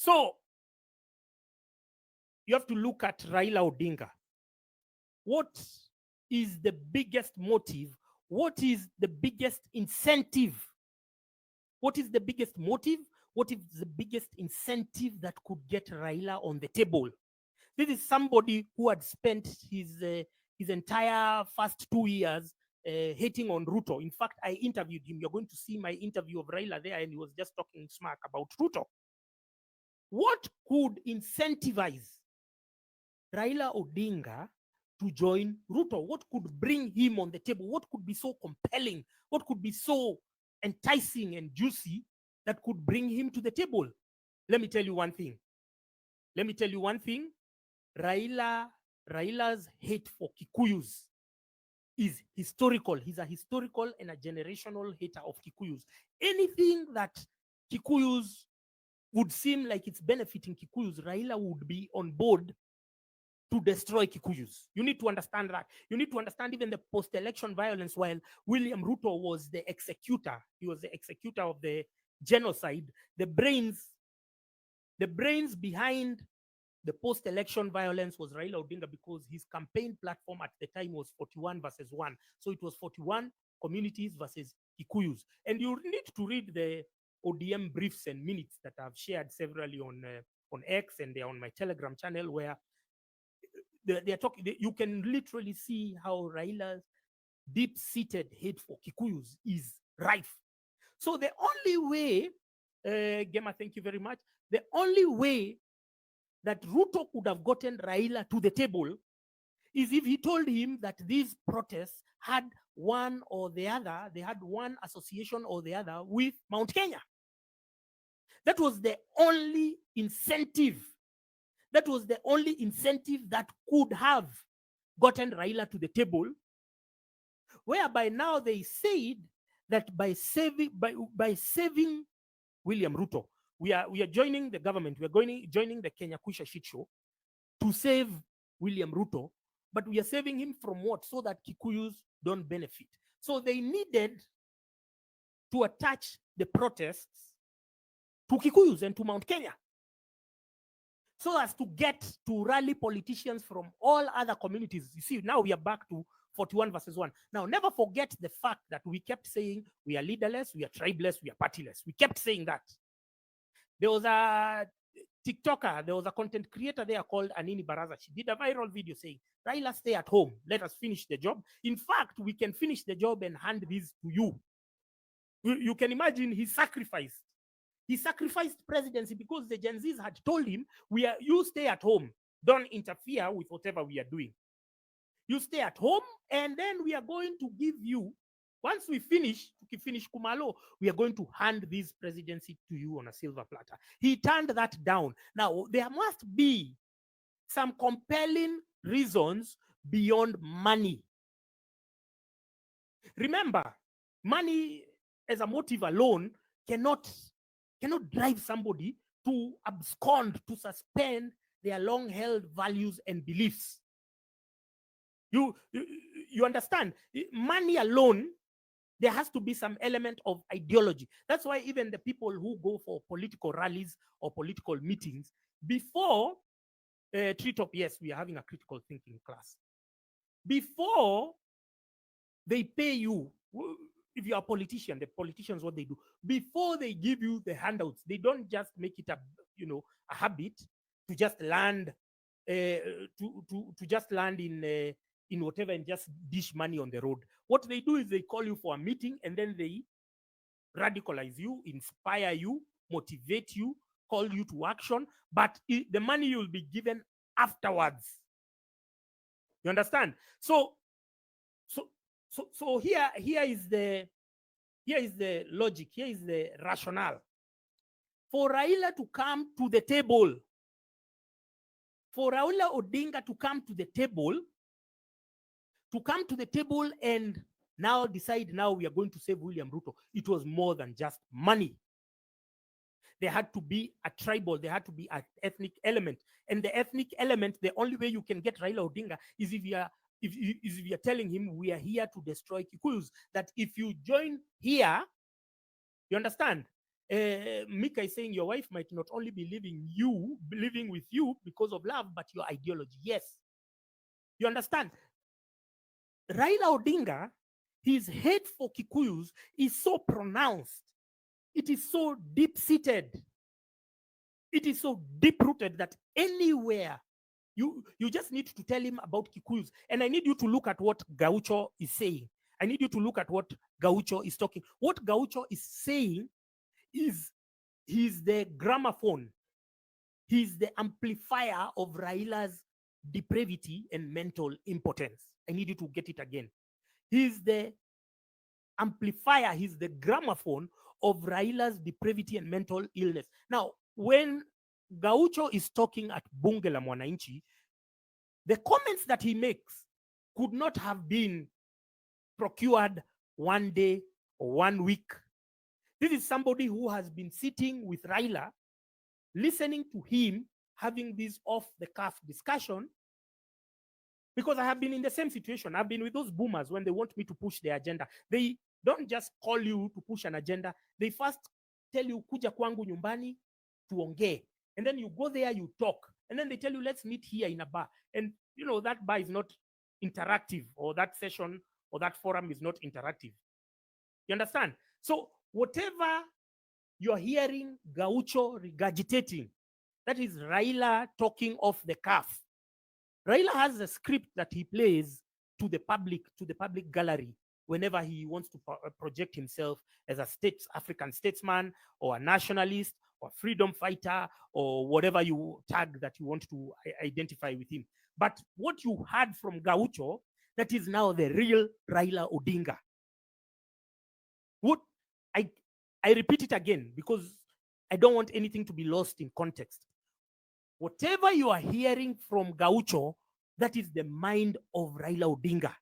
So you have to look at Raila Odinga. What is the biggest motive? What is the biggest incentive? What is the biggest motive? What is the biggest incentive that could get Raila on the table? This is somebody who had spent his entire first 2 years hating on Ruto. In fact, I interviewed him. You're going to see my interview of Raila there, and he was just talking smack about Ruto. What could incentivize Raila Odinga to join Ruto? What could bring him on the table? What could be so compelling? What could be so enticing and juicy that could bring him to the table? Let me tell you one thing. Raila's hate for Kikuyus is historical. He's a historical and a generational hater of Kikuyus. Anything that Kikuyus would seem like it's benefiting Kikuyus, Raila would be on board to destroy Kikuyus. You need to understand that. You need to understand even the post-election violence. While William Ruto was the executor, he was the executor of the genocide. The brains behind the post-election violence was Raila Odinga, because his campaign platform at the time was 41 versus 1. So it was 41 communities versus Kikuyus. And you need to read the ODM briefs and minutes that I've shared severally on X, and they're on my Telegram channel, where they're talking. You can literally see how Raila's deep-seated hate for Kikuyus is rife. So the only way, Gemma, thank you very much. The only way that Ruto could have gotten Raila to the table is if he told him that these protests had one or the other, they had one association or the other with Mount Kenya. That was the only incentive. That was the only incentive that could have gotten Raila to the table, whereby now they said that by saving William Ruto, we are joining the government, we are joining the Kenya Kwisha shit show to save William Ruto, but we are saving him from what? So that Kikuyus don't benefit. So they needed to attach the protests to Kikuyus and to Mount Kenya, so as to get to rally politicians from all other communities. You see, now we are back to 41 versus 1. Now, never forget the fact that we kept saying we are leaderless, we are tribeless, we are partyless. We kept saying that. There was a TikToker, there was a content creator there called Anini Baraza. She did a viral video saying, Raila, stay at home. Let us finish the job. In fact, we can finish the job and hand this to you. You can imagine he sacrificed. He sacrificed presidency because the Gen Zs had told him, you stay at home. Don't interfere with whatever we are doing. You stay at home, and then we are going to give you, once we finish Kumalo, we are going to hand this presidency to you on a silver platter. He turned that down. Now, there must be some compelling reasons beyond money. Remember, money as a motive alone cannot drive somebody to abscond, to suspend their long-held values and beliefs. You understand? Money alone, there has to be some element of ideology. That's why even the people who go for political rallies or political meetings, before treetop, yes, we are having a critical thinking class. Before they pay you, if you are a politician, the politicians, what they do, before they give you the handouts, they don't just make it a habit to just land to just land in whatever and just dish money on the road. What they do is they call you for a meeting, and then they radicalize you, inspire you, motivate you, call you to action, but the money you'll be given afterwards. You understand? So here is the logic, here is the rationale. For Raila to come to the table, for Raila Odinga to come to the table and now decide, now we are going to save William Ruto, it was more than just money. There had to be a tribal, there had to be an ethnic element. And the ethnic element, the only way you can get Raila Odinga is if you are telling him we are here to destroy Kikuyus, that if you join here, you understand, Mika is saying your wife might not only be living with you because of love, but your ideology. Yes. You understand? Raila Odinga, his hate for Kikuyus is so pronounced. It is so deep-seated. It is so deep-rooted that anywhere you just need to tell him about Kikuyus. And I need you to look at what Gaucho is saying. I need you to look at what Gaucho is talking. What Gaucho is saying is he's the gramophone. He's the amplifier of Raila's depravity and mental impotence. I need you to get it again. He's the amplifier, he's the gramophone of Raila's depravity and mental illness. Now, when Gaucho is talking at Bunge la Mwananchi, the comments that he makes could not have been procured one day or 1 week. This is somebody who has been sitting with Raila, listening to him, having this off-the-cuff discussion, because I have been in the same situation. I've been with those boomers when they want me to push their agenda. They don't just call you to push an agenda. They first tell you, kuja kwangu nyumbani, tuongee. And then you go there, you talk. And then they tell you, let's meet here in a bar. And, you know, that bar is not interactive, or that session or that forum is not interactive. You understand? So whatever you're hearing Gaucho regurgitating, that is Raila talking off the cuff. Raila has a script that he plays to the public gallery whenever he wants to project himself as a African statesman or a nationalist or freedom fighter or whatever you tag that you want to identify with him. But what you heard from Gaucho, that is now the real Raila Odinga. What I repeat it again because I don't want anything to be lost in context. Whatever you are hearing from Gaucho, that is the mind of Raila Odinga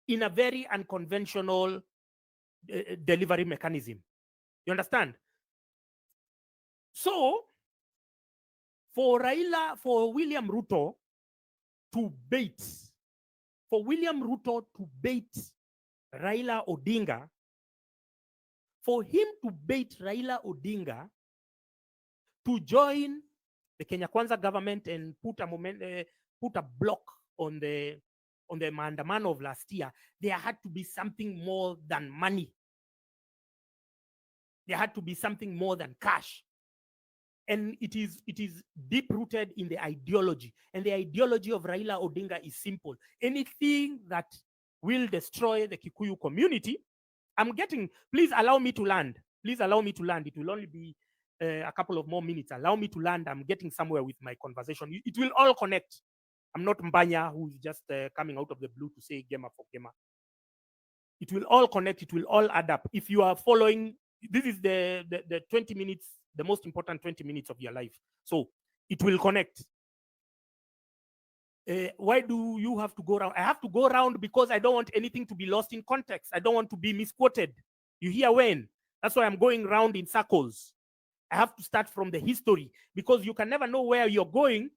in a very unconventional delivery mechanism. You understand? So, for William Ruto to bait Raila Odinga, for him to bait Raila Odinga to join the Kenya Kwanza government and put a block on the maandamano of last year, there had to be something more than money. There had to be something more than cash. And it is deep rooted in the ideology. And the ideology of Raila Odinga is simple. Anything that will destroy the Kikuyu community, please allow me to land. Please allow me to land. It will only be a couple of more minutes. Allow me to land. I'm getting somewhere with my conversation. It will all connect. I'm not Mbanya, who's just coming out of the blue to say Gema for Gema. It will all connect. It will all add up. If you are following, this is the 20 minutes, the most important 20 minutes of your life. So it will connect. Why do you have to go around? I have to go around because I don't want anything to be lost in context. I don't want to be misquoted. You hear when? That's why I'm going around in circles. I have to start from the history because you can never know where you're going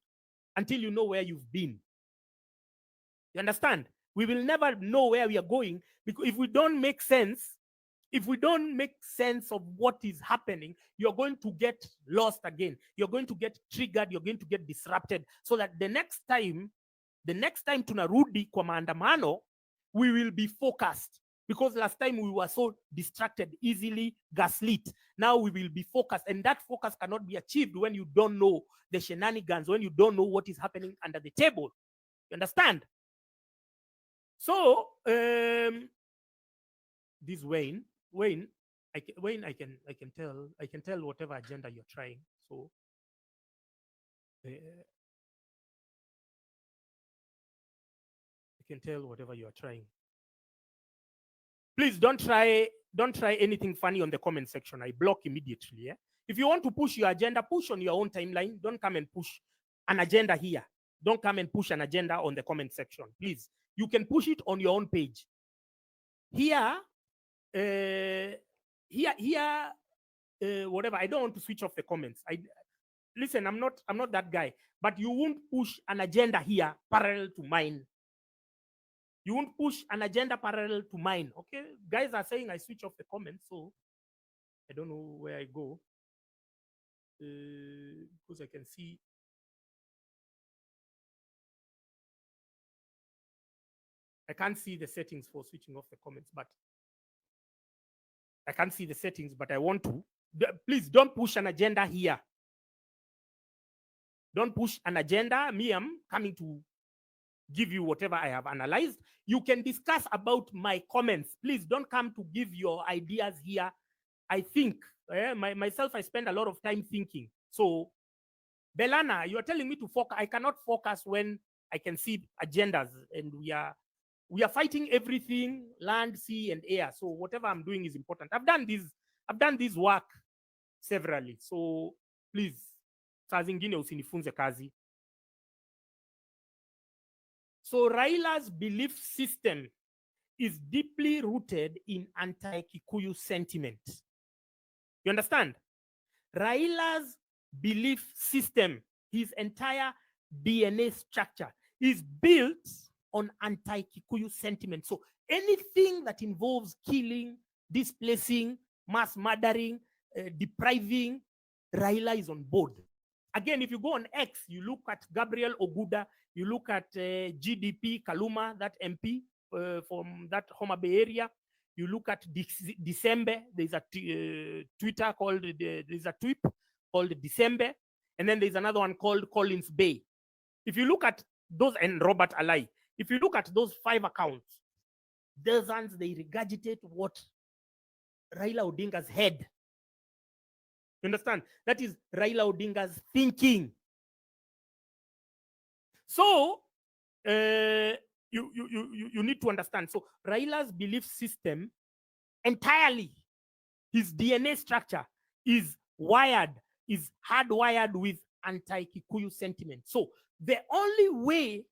until you know where you've been. You understand? We will never know where we are going because if we don't make sense of what is happening, you're going to get lost again. You're going to get triggered. You're going to get disrupted so that the next time tunarudi kwa maandamano, we will be focused. Because last time we were so distracted, easily gaslit. Now we will be focused. And that focus cannot be achieved when you don't know the shenanigans, when you don't know what is happening under the table. You understand? So, this Wayne, I can tell whatever agenda you're trying. So, I can tell whatever you are trying. Please don't try anything funny on the comment section. I block immediately. Yeah? If you want to push your agenda, push on your own timeline. Don't come and push an agenda here. Don't come and push an agenda on the comment section. Please, you can push it on your own page. Here, whatever. I don't want to switch off the comments. Listen, I'm not that guy. But you won't push an agenda here parallel to mine. You won't push an agenda parallel to mine. Okay, guys are saying I switch off the comments, so I don't know where I go because I can see. I can't see the settings for switching off the comments, but I can't see the settings, but I want to. Please don't push an agenda here. Don't push an agenda. Me, I'm coming to give you whatever I have analyzed. You can discuss about my comments. Please don't come to give your ideas here. I think, myself, I spend a lot of time thinking. So, Belana, you're telling me to focus. I cannot focus when I can see agendas, and we are fighting everything, land, sea, and air. So whatever I'm doing is important. I've done this work severally. So please, saa zingine usinifunze kazi. So Raila's belief system is deeply rooted in anti-Kikuyu sentiment. You understand? Raila's belief system, his entire DNA structure, is built on anti-Kikuyu sentiment. So anything that involves killing, displacing, mass murdering, depriving, Raila is on board. Again, if you go on X, you look at Gabriel Oguda, you look at GDP Kaluma, that MP from that Homa Bay area. You look at December, there's a Twitter called, there's a tweet called December, and then there's another one called Collins Bay. If you look at those, and Robert Alai, if you look at those 5 accounts, those ones, they regurgitate what Raila Odinga's head. You understand? That is Raila Odinga's thinking. So, you need to understand. So, Raila's belief system entirely, his DNA structure is hardwired with anti-Kikuyu sentiment. So, the only way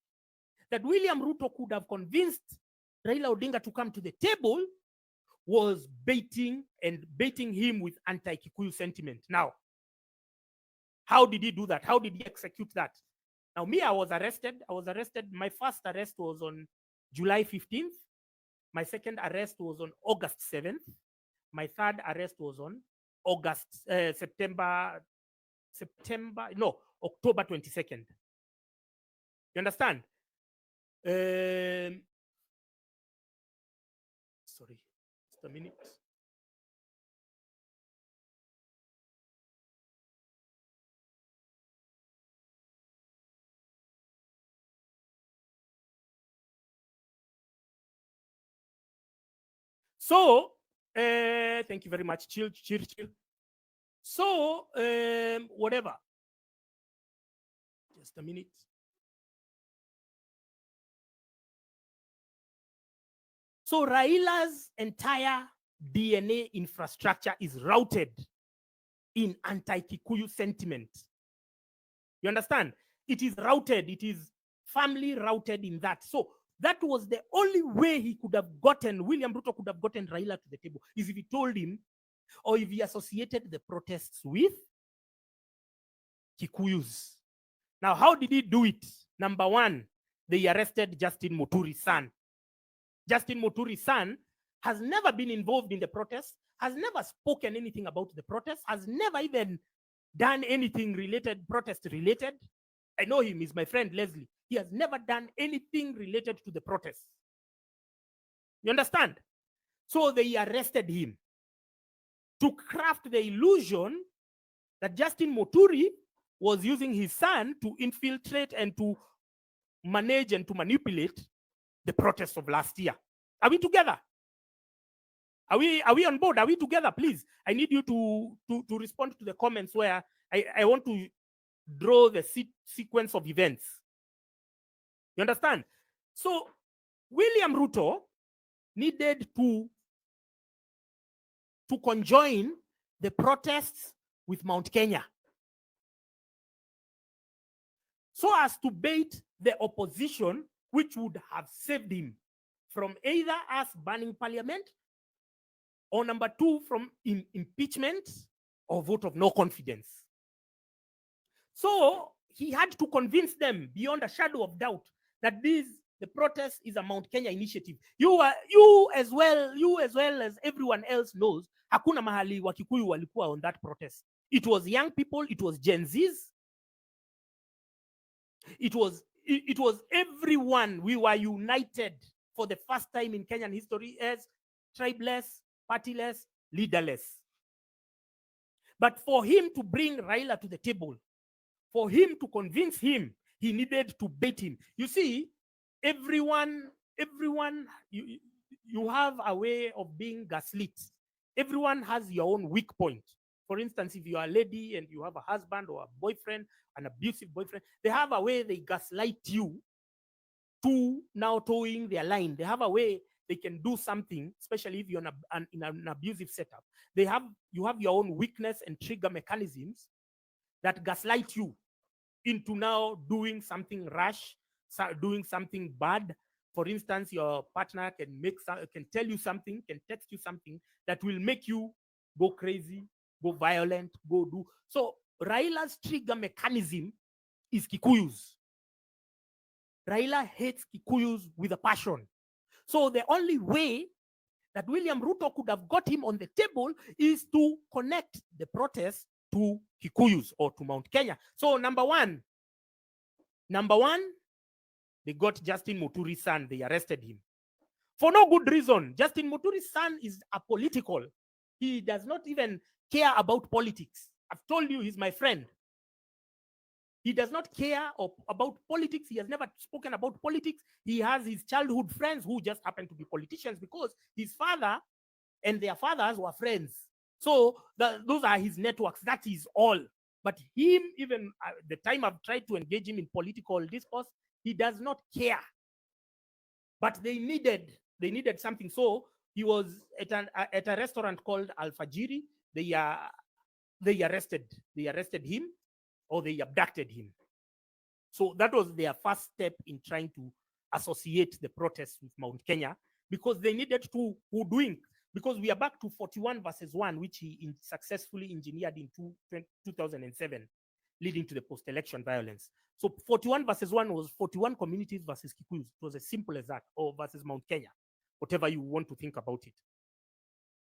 that William Ruto could have convinced Raila Odinga to come to the table was baiting him with anti-Kikuyu sentiment. Now, how did he do that? How did he execute that? Now, me, I was arrested. My first arrest was on July 15th. My second arrest was on August 7th. My third arrest was on October 22nd. You understand? Sorry, just a minute. So, thank you very much. Chill. So, whatever. Just a minute. So, Raila's entire DNA infrastructure is routed in anti-Kikuyu sentiment. You understand? It is routed. It is firmly routed in that. So, that was the only way he could have gotten, William Ruto could have gotten Raila to the table, is if he told him, or if he associated the protests with Kikuyus. Now, how did he do it? Number one, they arrested Justin Muturi's son. Justin Muturi's son has never been involved in the protests, has never spoken anything about the protests, has never even done anything related, protest related. I know him, he's my friend Leslie. He has never done anything related to the protests. You understand? So they arrested him to craft the illusion that Justin Muturi was using his son to infiltrate and to manage and to manipulate the protests of last year. Are we together? Are we on board? Are we together? Please, I need you to respond to the comments where I want to draw the sequence of events. You understand? So William Ruto needed to conjoin the protests with Mount Kenya so as to bait the opposition, which would have saved him from either us banning parliament or number two, from impeachment or vote of no confidence. So he had to convince them beyond a shadow of doubt that these the protest is a Mount Kenya initiative. You as well as everyone else knows, hakuna mahali Wakikuyu walikuwa on that protest. It was young people, it was Gen Zs, it was everyone. We were united for the first time in Kenyan history as tribeless, partyless, leaderless. But for him to bring Raila to the table, for him to convince him, he needed to bait him. You see, everyone, you have a way of being gaslit. Everyone has your own weak point. For instance, if you are a lady and you have a husband or a boyfriend, an abusive boyfriend, they have a way they gaslight you to now towing their line. They have a way they can do something, especially if you're in an abusive setup. You have your own weakness and trigger mechanisms that gaslight you into now doing something rash, doing something bad. For instance, your partner can tell you something, can text you something that will make you go crazy, go violent, go do. So Raila's trigger mechanism is Kikuyus. Raila hates Kikuyus with a passion. So the only way that William Ruto could have got him on the table is to connect the protest to Kikuyus or to Mount Kenya. So number one, they got Justin Muturi's son. They arrested him for no good reason. Justin Muturi's son is apolitical. He does not even care about politics. I've told you, he's my friend. He does not care about politics. He has never spoken about politics. He has his childhood friends who just happen to be politicians because his father and their fathers were friends. So those are his networks. That is all. But him, even the time I've tried to engage him in political discourse, he does not care. But they needed something. So he was at a restaurant called Al Fajiri. They arrested him, or they abducted him. So that was their first step in trying to associate the protests with Mount Kenya, because they needed to doing, because we are back to 41 versus 1, which he successfully engineered in 2007, leading to the post-election violence. So 41 versus 1 was 41 communities versus Kikuyus. It was as simple as that, or versus Mount Kenya, whatever you want to think about it.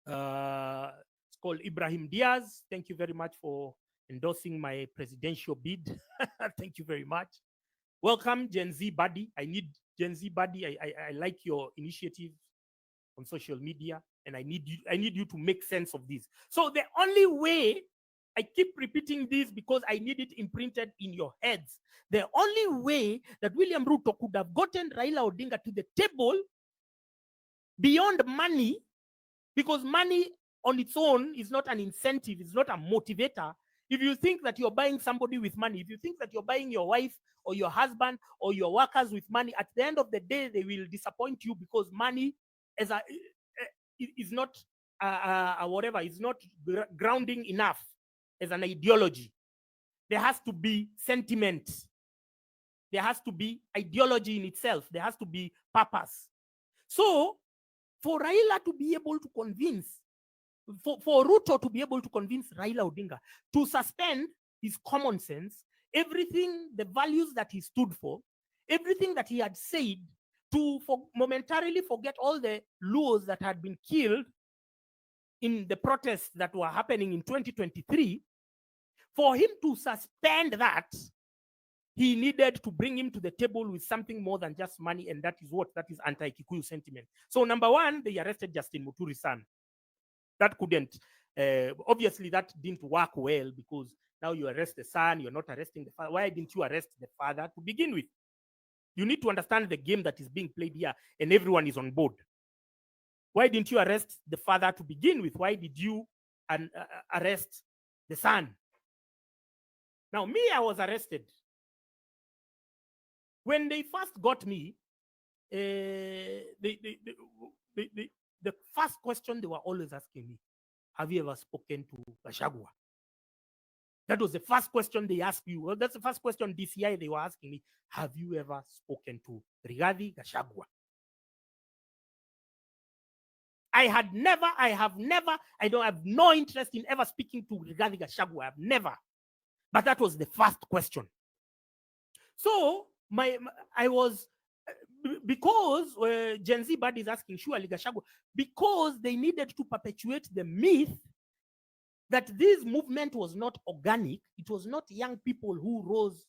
It's called Ibrahim Diaz. Thank you very much for endorsing my presidential bid. Thank you very much. Welcome, Gen Z buddy. I need Gen Z buddy. I like your initiative on social media, and I need you to make sense of this. So the only way, I keep repeating this because I need it imprinted in your heads, the only way that William Ruto could have gotten Raila Odinga to the table beyond money, because money on its own is not an incentive, it's not a motivator. If you think that you're buying somebody with money, if you think that you're buying your wife or your husband or your workers with money, at the end of the day, they will disappoint you, because money is not whatever, is not grounding enough as an ideology. There has to be sentiment. There has to be ideology in itself. There has to be purpose. So for Raila to be able to convince, for Ruto to be able to convince Raila Odinga to suspend his common sense, everything, the values that he stood for, everything that he had said, to momentarily forget all the Luos that had been killed in the protests that were happening in 2023, for him to suspend that, he needed to bring him to the table with something more than just money, and that is anti-Kikuyu sentiment. So number one, they arrested Justin Muturi's son. That couldn't, obviously that didn't work well, because now you arrest the son, you're not arresting the father. Why didn't you arrest the father to begin with? You need to understand the game that is being played here, and everyone is on board. Why didn't you arrest the father to begin with? Why did you arrest the son? Now, me, I was arrested. When they first got me, the first question they were always asking me, have you ever spoken to Gachagua? That was the first question they asked you. Well, that's the first question DCI they were asking me. Have you ever spoken to Rigathi Gachagua? I have no interest in ever speaking to Rigathi Gachagua. I've never. But that was the first question. So I was Because Gen Z bad is asking, surely Gachagua, because they needed to perpetuate the myth that this movement was not organic. It was not young people who rose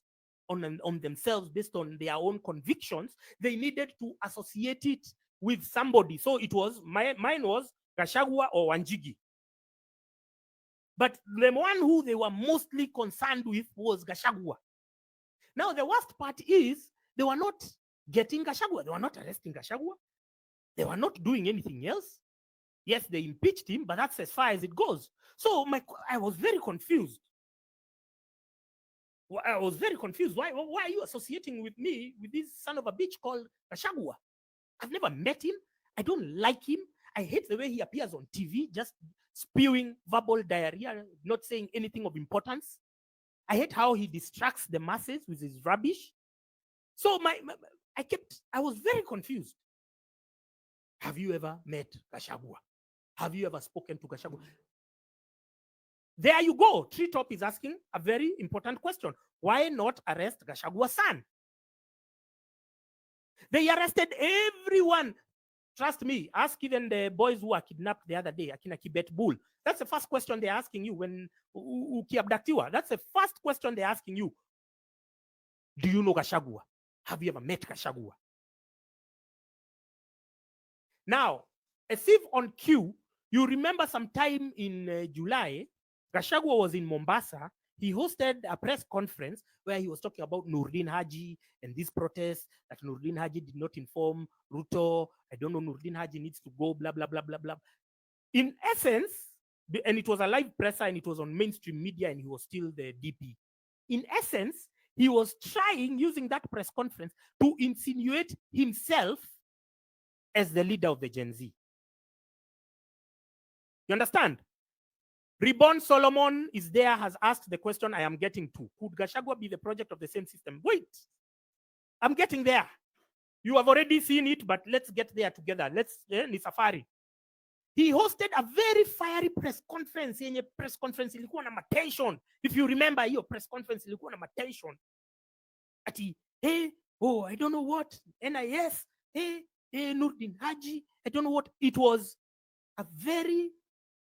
on themselves based on their own convictions. They needed to associate it with somebody. So it was, mine was Gachagua or Wanjigi. But the one who they were mostly concerned with was Gachagua. Now, the worst part is they were not getting Gachagua. They were not arresting Gachagua. They were not doing anything else. Yes, they impeached him, but that's as far as it goes. So I was very confused. I was very confused. Why are you associating with me with this son of a bitch called Gachagua? I've never met him. I don't like him. I hate the way he appears on TV, just spewing verbal diarrhea, not saying anything of importance. I hate how he distracts the masses with his rubbish. So I was very confused. Have you ever met Gachagua? Have you ever spoken to Gachagua? There you go. Treetop is asking a very important question. Why not arrest Gachagua's son? They arrested everyone. Trust me, ask even the boys who were kidnapped the other day, Akina Kibet Bull. That's the first question they're asking you when ukiabdaktiwa. That's the first question they're asking you. Do you know Gachagua? Have you ever met Gachagua? Now, as if on cue, you remember sometime in July, Gachagua was in Mombasa. He hosted a press conference where he was talking about Nurdin Haji and this protest that Nurdin Haji did not inform Ruto. I don't know, Nurdin Haji needs to go, blah, blah, blah, blah, blah. In essence, and it was a live presser and it was on mainstream media and he was still the DP. In essence, he was trying, using that press conference, to insinuate himself as the leader of the Gen Z. You understand? Reborn Solomon is there, has asked the question I am getting to. Could Gachagua be the project of the same system? Wait, I'm getting there. You have already seen it, but let's get there together. Ni safari. He hosted a very fiery press conference. Yenye press conference ilikuwa na tension. If you remember, hiyo press conference ilikuwa na tension. Ati, hey, oh, I don't know what, NIS, hey, Nurdin Haji, I don't know what. It was a very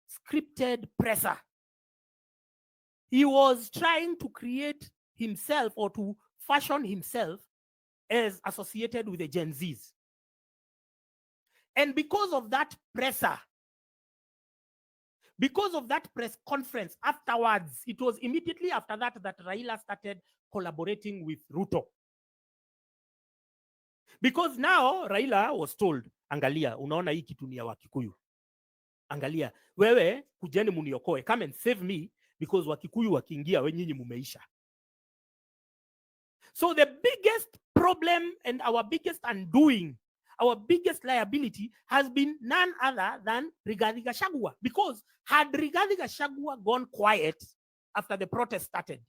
scripted presser. He was trying to create himself or to fashion himself as associated with the Gen Zs. And because of that presser, because of that press conference afterwards, it was immediately after that that Raila started collaborating with Ruto. Because now Raila was told, angalia, unaona hii kitu ni ya Wakikuyu. Angalia, wewe kujeni muniokoe, come and save me because Wakikuyu wakiingia we nyinyi mumeisha. So the biggest problem and our biggest undoing, our biggest liability has been none other than Rigathi Gachagua. Because had Rigathi Gachagua gone quiet after the protest started,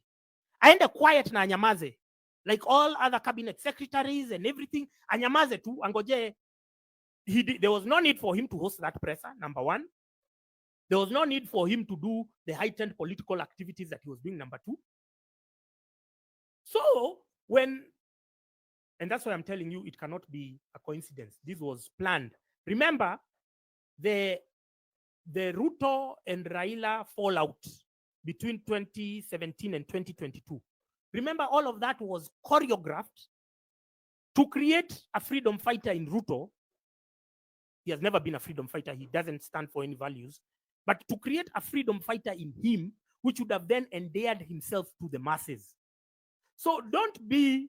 aende quiet na anyamaze, like all other cabinet secretaries and everything, anyamaze tu, angoje. There was no need for him to host that presser, number one. There was no need for him to do the heightened political activities that he was doing, number two. So and that's why I'm telling you, it cannot be a coincidence. This was planned. Remember, the Ruto and Raila fallout between 2017 and 2022. Remember, all of that was choreographed to create a freedom fighter in Ruto. He has never been a freedom fighter. He doesn't stand for any values. But to create a freedom fighter in him, which would have then endeared himself to the masses. So don't be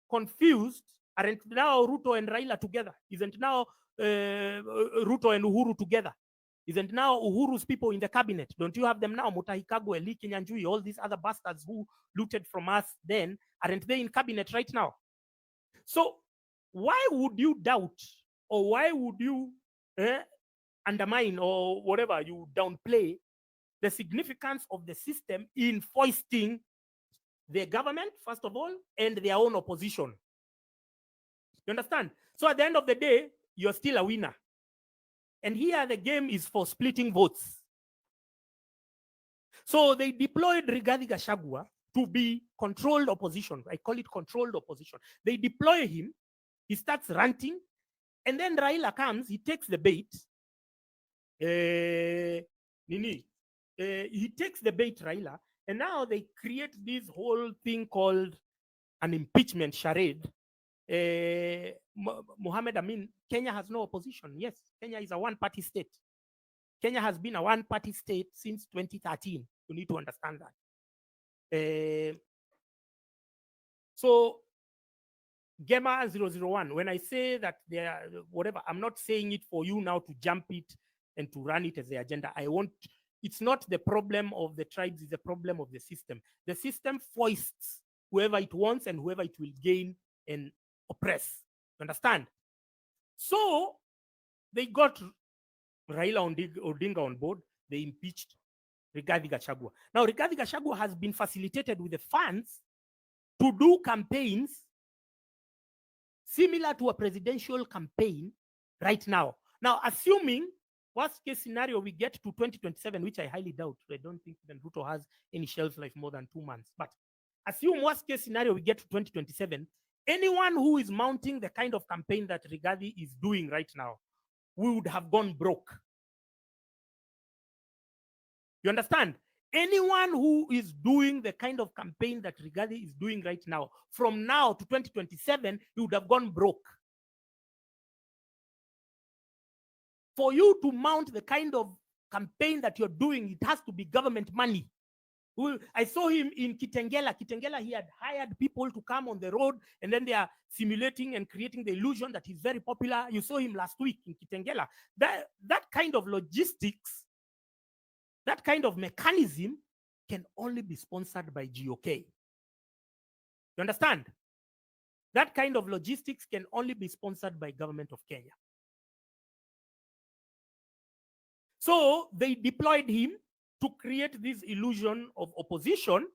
confused. Aren't now Ruto and Raila together? Isn't now Ruto and Uhuru together? Isn't now Uhuru's people in the cabinet? Don't you have them now? Mutahi Kagwe, Lee Kinyanjui, all these other bastards who looted from us then, aren't they in cabinet right now? So why would you doubt, or why would you undermine, or whatever, you downplay the significance of the system in foisting the government, first of all, and their own opposition? You understand? So at the end of the day, you're still a winner. And here the game is for splitting votes. So they deployed Rigathi Gachagua to be controlled opposition. I call it controlled opposition. They deploy him He starts ranting, and then Raila comes, he takes the bait. He takes the bait, Raila, and now they create this whole thing called an impeachment charade. Mohammed Amin, Kenya has no opposition. Yes, Kenya is a one-party state. Kenya has been a one-party state since 2013. You need to understand that. So Gema 001, when I say that they are whatever, I'm not saying it for you now to jump it and to run it as the agenda. It's not the problem of the tribes, it's the problem of the system. The system foists whoever it wants and whoever it will gain and oppress. You understand? So they got Raila Odinga on board. They impeached Rigathi Gachagua. Now, Rigathi Gachagua has been facilitated with the funds to do campaigns similar to a presidential campaign right now. Now, assuming worst case scenario, we get to 2027, which I highly doubt. I don't think even Ruto has any shelf life more than 2 months. But assume worst case scenario, we get to 2027. Anyone who is mounting the kind of campaign that Rigathi is doing right now, we would have gone broke. You understand? Anyone who is doing the kind of campaign that Rigathi is doing right now, from now to 2027, you would have gone broke. For you to mount the kind of campaign that you're doing, it has to be government money. I saw him in Kitengela. Kitengela, he had hired people to come on the road, and then they are simulating and creating the illusion that he's very popular. You saw him last week in Kitengela. That kind of logistics, that kind of mechanism can only be sponsored by GOK. You understand? That kind of logistics can only be sponsored by government of Kenya. So they deployed him to create this illusion of opposition.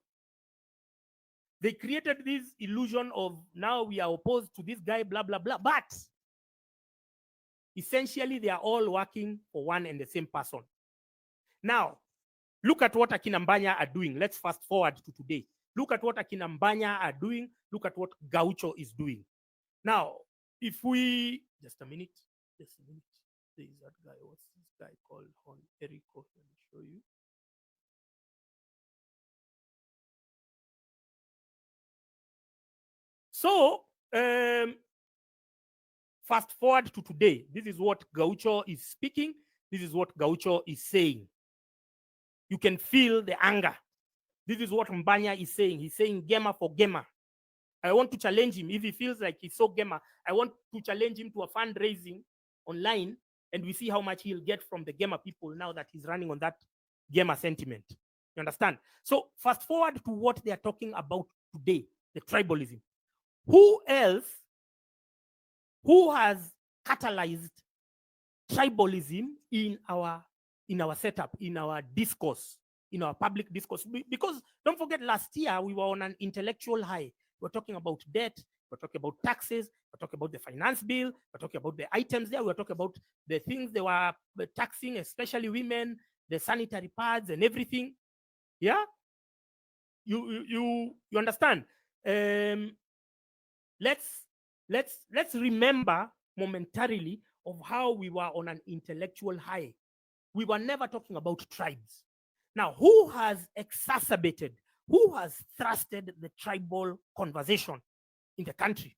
They created this illusion of now we are opposed to this guy, blah, blah, blah. But essentially, they are all working for one and the same person. Now, look at what Akinambanya are doing. Let's fast forward to today. Look at what Akinambanya are doing. Look at what Gaucho is doing. Now, if we, just a minute. There is that guy. What's this guy called? Erico. Let me show you. So, fast forward to today. This is what Gaucho is speaking. This is what Gaucho is saying. You can feel the anger. This is what Mbanya is saying. He's saying Gema for Gema. I want to challenge him. If he feels like he's so Gema, I want to challenge him to a fundraising online, and we see how much he'll get from the Gema people now that he's running on that Gema sentiment. You understand? So fast forward to what they are talking about today, the tribalism. Who else who has catalyzed tribalism in our setup, in our discourse, in our public discourse? Because don't forget, last year we were on an intellectual high. We're talking about debt, we're talking about taxes, we're talking about the finance bill, we're talking about the items there, we're talking about the things they were taxing, especially women, the sanitary pads and everything. Yeah? You understand? Let's remember momentarily of how we were on an intellectual high. We were never talking about tribes. Now, who has exacerbated, who has thrusted the tribal conversation in the country?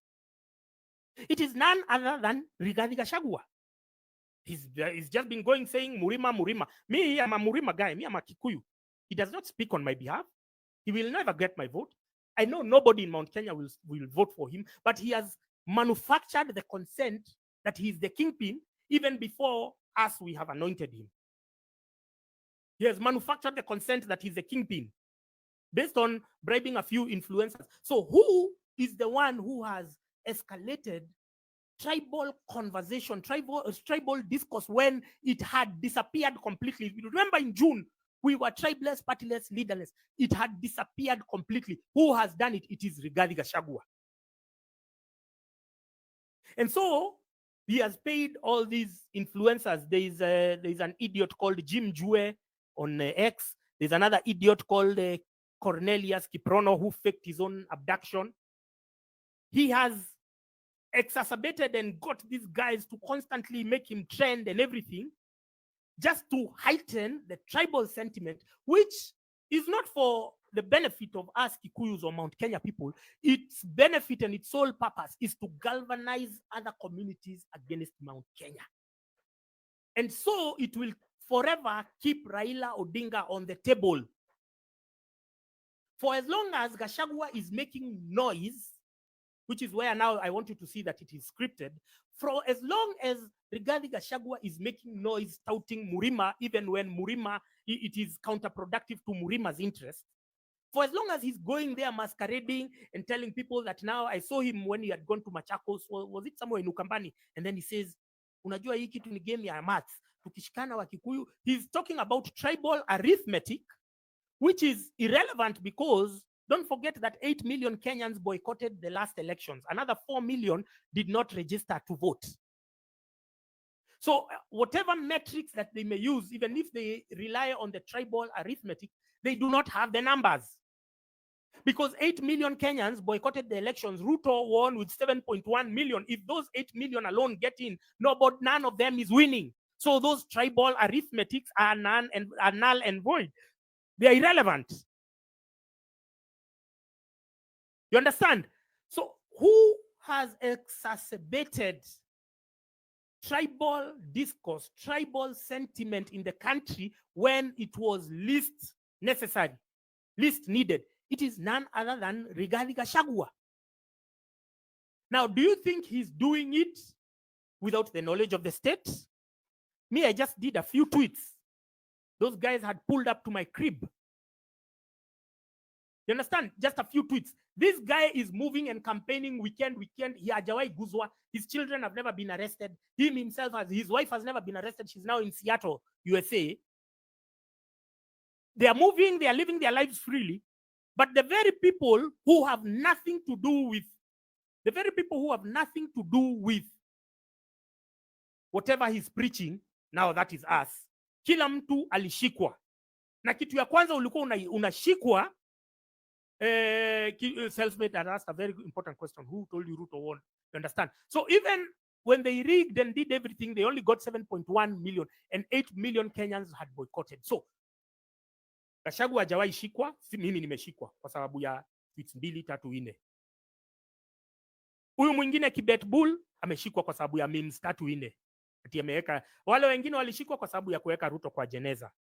It is none other than Rigathi Gachagua. He's just been going saying Murima, Murima. Me, I'm a Murima guy. Me, I'm a Kikuyu. He does not speak on my behalf. He will never get my vote. I know nobody in Mount Kenya will vote for him, but he has manufactured the consent that he's the kingpin even before us, we have anointed him. He has manufactured the consent that he's the kingpin based on bribing a few influencers. So who is the one who has escalated tribal conversation, tribal discourse when it had disappeared completely? Remember in June, we were tribeless, partyless, leaderless. It had disappeared completely. Who has done it? It is Rigathi Gachagua. And so he has paid all these influencers. There is an idiot called Jim Jue on X. There's another idiot called Cornelius Kiprono who faked his own abduction. He has exacerbated and got these guys to constantly make him trend and everything, just to heighten the tribal sentiment, which is not for the benefit of us Kikuyus or Mount Kenya people. Its benefit and its sole purpose is to galvanize other communities against Mount Kenya. And so it will forever keep Raila Odinga on the table. For as long as Gachagua is making noise, which is where now I want you to see that it is scripted, for as long as Rigathi Gachagua is making noise touting Murima, even when Murima, it is counterproductive to Murima's interest, for as long as he's going there masquerading and telling people that now I saw him when he had gone to Machakos, or was it somewhere in Ukambani, and then he says, unajua hii kitu ni game ya maths, tukishikana wa Kikuyu. He's talking about tribal arithmetic, which is irrelevant because don't forget that 8 million Kenyans boycotted the last elections. Another 4 million did not register to vote. So whatever metrics that they may use, even if they rely on the tribal arithmetic, they do not have the numbers. Because 8 million Kenyans boycotted the elections. Ruto won with 7.1 million. If those 8 million alone get in, none of them is winning. So those tribal arithmetics are null and void. They are irrelevant. You understand? So who has exacerbated tribal discourse, tribal sentiment in the country when it was least necessary, least needed? It is none other than Rigathi Gachagua. Now, do you think he's doing it without the knowledge of the state? Me, I just did a few tweets. Those guys had pulled up to my crib. You understand? Just a few tweets. This guy is moving and campaigning weekend. He hajawai guzwa. His children have never been arrested. His wife has never been arrested. She's now in Seattle, USA. They are moving, they are living their lives freely. But the very people who have nothing to do with whatever he's preaching, now that is us. Kila mtu alishikwa. Na kitu ya kwanza ulikuwa unashikwa. Self-made had asked a very important question. Who told you Ruto won? You understand? So even when they rigged and did everything, they only got 7.1 million and 8 million Kenyans had boycotted. So Gachagua hajawahi shikwa, mimi nimeshikwa kwa sababu ya tweets 2, 3, 4. Huyu mwingine Kibet Bull ameshikwa kwa sababu ya memes 3, 4. Ati ameweka. Wale wengine walishikwa kwa sababu ya kuweka Ruto kwa jeneza.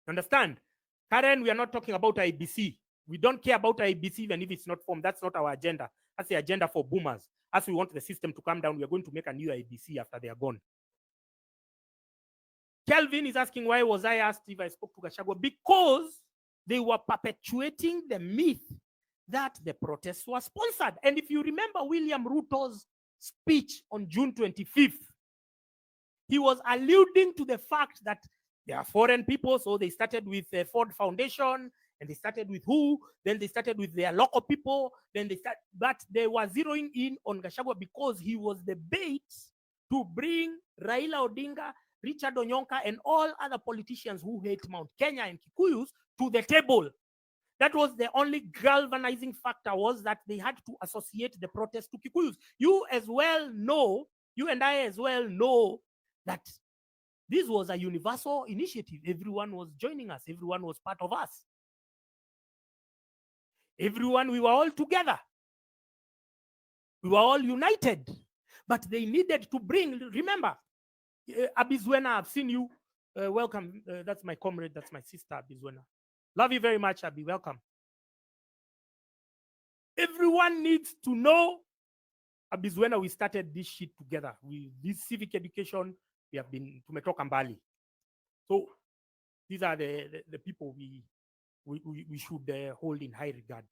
Understand? Karen, we are not talking about IBC. We don't care about IBC even if it's not formed. That's not our agenda. That's the agenda for boomers. As we want the system to come down, we are going to make a new IBC after they are gone. Kelvin is asking, why was I asked if I spoke to Gachagua? Because they were perpetuating the myth that the protests were sponsored. And if you remember William Ruto's speech on June 25th, he was alluding to the fact that they are foreign people, so they started with the Ford Foundation, and they started with who, then they started with their local people, but they were zeroing in on Gachagua because he was the bait to bring Raila Odinga, Richard Onyonka, and all other politicians who hate Mount Kenya and Kikuyus to the table. That was the only galvanizing factor, was that they had to associate the protest to Kikuyus. You and I as well know that this was a universal initiative. Everyone was joining us. Everyone was part of us. We were all together. We were all united. But they needed to bring, remember, Abizwena, I've seen you. Welcome. That's my comrade. That's my sister, Abizwena. Love you very much, Abi. Welcome. Everyone needs to know, Abizwena, we started this shit together. This civic education, we have been tumetoka mbali. So these are the people we should hold in high regard.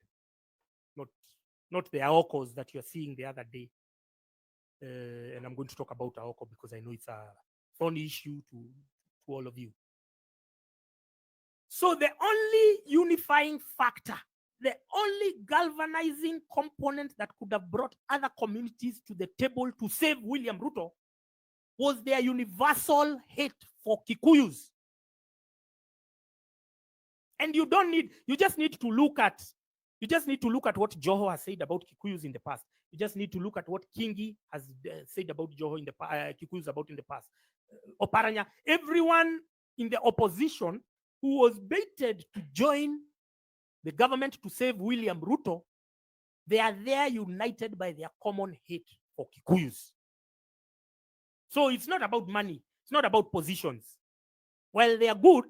Not the Aokos that you're seeing the other day. And I'm going to talk about Aoko because I know it's a funny issue to all of you. So the only unifying factor, the only galvanizing component that could have brought other communities to the table to save William Ruto was their universal hate for Kikuyus. And you just need to look at what Joho has said about Kikuyus in the past. You just need to look at what Kingi has said about Joho in the Kikuyus about in the past. Oparanya, everyone in the opposition who was baited to join the government to save William Ruto, they are there united by their common hate for Kikuyus. So it's not about money. It's not about positions. While they are good,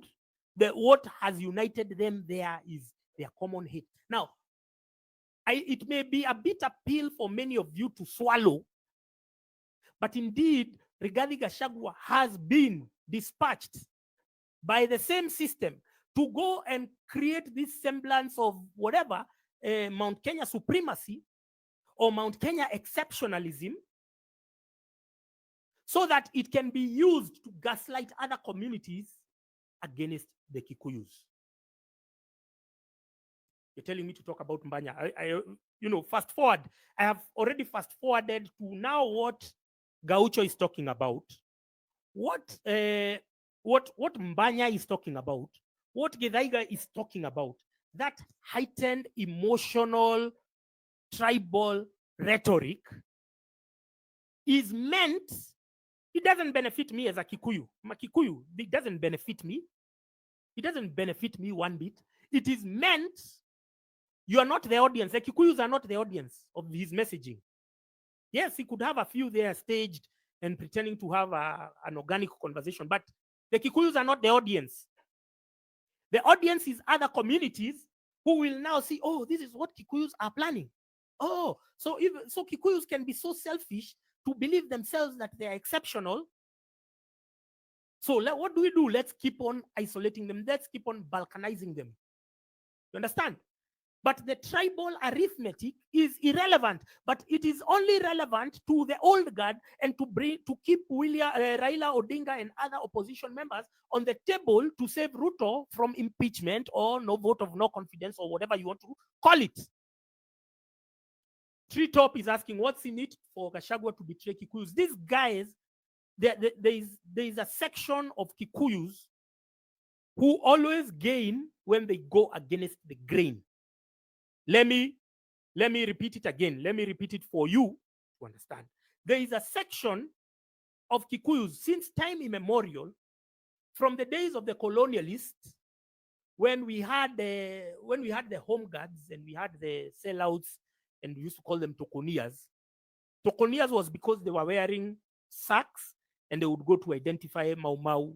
what has united them there is their common hate. Now, it may be a bit appeal for many of you to swallow, but indeed, Rigathi Gachagua has been dispatched by the same system to go and create this semblance of whatever, Mount Kenya supremacy or Mount Kenya exceptionalism, so that it can be used to gaslight other communities against the Kikuyus. You're telling me to talk about Mbanya. Fast forward. I have already fast forwarded to now what Gaucho is talking about, what Mbanya is talking about, what Githaiga is talking about. That heightened emotional, tribal rhetoric is meant. It doesn't benefit me as a Kikuyu. I'm a Kikuyu. It doesn't benefit me. It doesn't benefit me one bit. It is meant. You are not the audience. The Kikuyus are not the audience of his messaging. Yes, he could have a few there staged and pretending to have an organic conversation, but the Kikuyus are not the audience. The audience is other communities who will now see, oh, this is what Kikuyus are planning. Oh, so Kikuyus can be so selfish to believe themselves that they are exceptional. So what do we do? Let's keep on isolating them. Let's keep on balkanizing them. You understand? But the tribal arithmetic is irrelevant, but it is only relevant to the old guard and to keep Raila Odinga and other opposition members on the table to save Ruto from impeachment or no vote of no confidence or whatever you want to call it. Treetop is asking, what's in it for Gachagua to betray Kikuyus? These guys, there is a section of Kikuyus who always gain when they go against the grain. Let me repeat it again. Let me repeat it for you to understand. There is a section of Kikuyus since time immemorial, from the days of the colonialists, when we had the home guards and we had the sellouts, and we used to call them tokonias. Tokonias was because they were wearing sacks and they would go to identify Mau Mau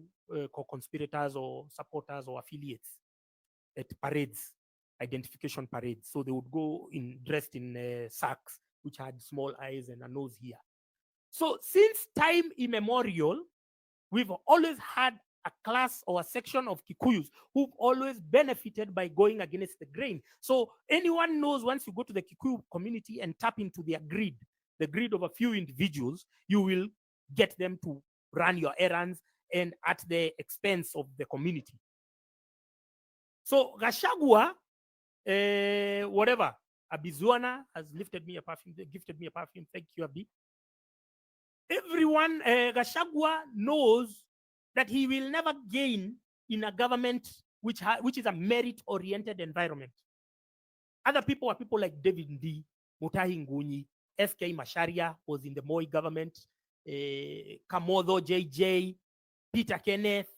co-conspirators or supporters or affiliates at parades. Identification parades. So they would go dressed in sacks, which had small eyes and a nose here. So since time immemorial, we've always had a class or a section of Kikuyus who've always benefited by going against the grain. So anyone knows, once you go to the Kikuyu community and tap into their greed, the greed of a few individuals, you will get them to run your errands and at the expense of the community. So Gachagua, whatever, Abizuana has gifted me a perfume. Thank you, Abi. Everyone, Gachagua knows that he will never gain in a government which is a merit-oriented environment. Other people are people like David Ndi, Mutahi Ngunyi, SK Masharia was in the Moi government, Kamodo JJ, Peter Kenneth,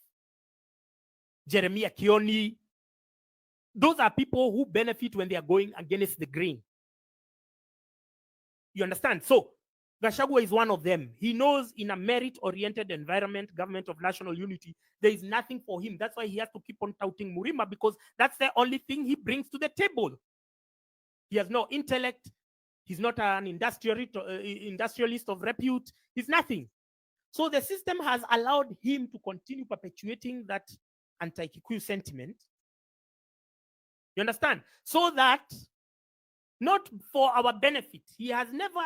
Jeremiah Kioni. Those are people who benefit when they are going against the grain. You understand? So Gachagua is one of them. He knows in a merit-oriented environment, government of national unity, there is nothing for him. That's why he has to keep on touting Murima, because that's the only thing he brings to the table. He has no intellect. He's not an industrialist of repute. He's nothing. So the system has allowed him to continue perpetuating that anti-Kikuyu sentiment. You understand? So that, not for our benefit, he has never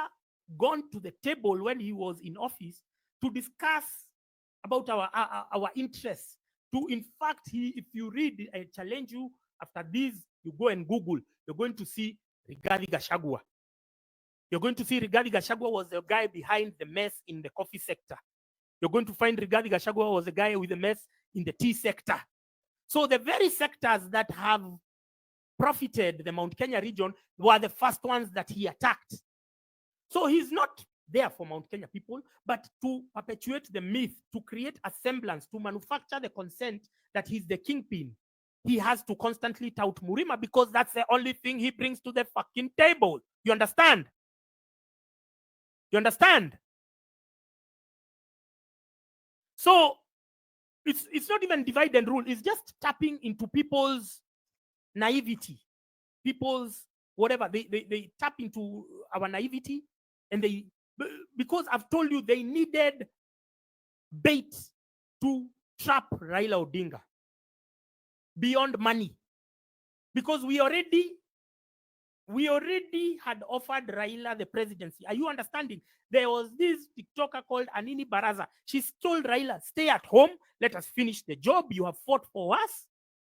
gone to the table when he was in office to discuss about our interests. In fact, if you read, I challenge you, after this, you go and Google, you're going to see Rigathi Gachagua. You're going to see Rigathi Gachagua was the guy behind the mess in the coffee sector. You're going to find Rigathi Gachagua was the guy with the mess in the tea sector. So the very sectors that have profited the Mount Kenya region were the first ones that he attacked. So he's not there for Mount Kenya people, but to perpetuate the myth, to create a semblance, to manufacture the consent that he's the kingpin. He has to constantly tout Murima because that's the only thing he brings to the fucking table. You understand? You understand? So it's not even divide and rule. It's just tapping into people's naivety, people's whatever. They tap into our naivety, and because I've told you they needed bait to trap Raila Odinga beyond money, because we already had offered Raila the presidency. Are you understanding? There was this TikToker called Anini Baraza. She told Raila, stay at home, let us finish the job you have fought for us,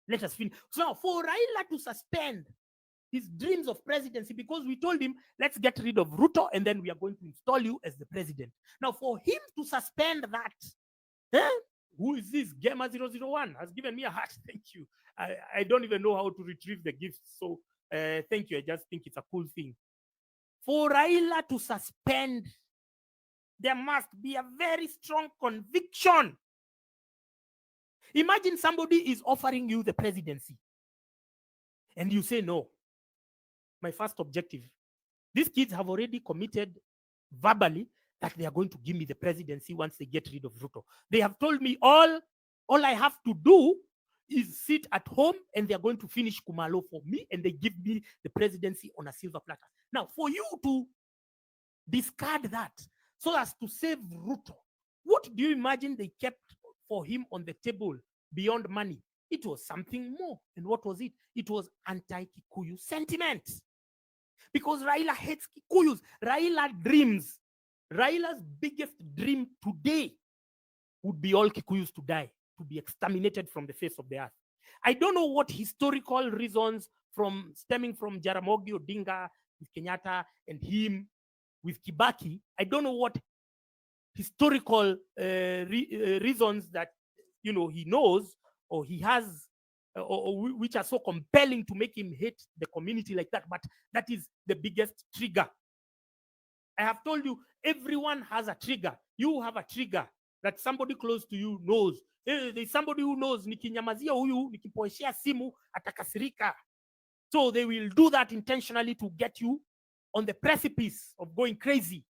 let us finish. So for Raila to suspend his dreams of presidency, because we told him, let's get rid of Ruto and then we are going to install you as the president. Now for him to suspend that, who is this? Gamer 001 has given me a heart. Thank you. I don't even know how to retrieve the gifts. So thank you. I just think it's a cool thing. For Raila to suspend, there must be a very strong conviction. Imagine somebody is offering you the presidency and you say no. My first objective. These kids have already committed verbally that they are going to give me the presidency once they get rid of Ruto. They have told me all I have to do is sit at home and they are going to finish Kumalo for me and they give me the presidency on a silver platter. Now, for you to discard that so as to save Ruto, what do you imagine they kept for him on the table beyond money? It was something more. And what was it? It was anti-Kikuyu sentiment. Because Raila hates Kikuyus. Raila dreams. Raila's biggest dream today would be all Kikuyus to die, to be exterminated from the face of the earth. I don't know what historical reasons stemming from Jaramogi Odinga with Kenyatta and him with Kibaki. I don't know what historical reasons that he knows or he has, or which are so compelling to make him hate the community like that. But that is the biggest trigger. I have told you, everyone has a trigger. You have a trigger that somebody close to you knows. There's somebody who knows, nikinyamazia huyu, nikipoeshia simu, atakasirika. So they will do that intentionally to get you on the precipice of going crazy.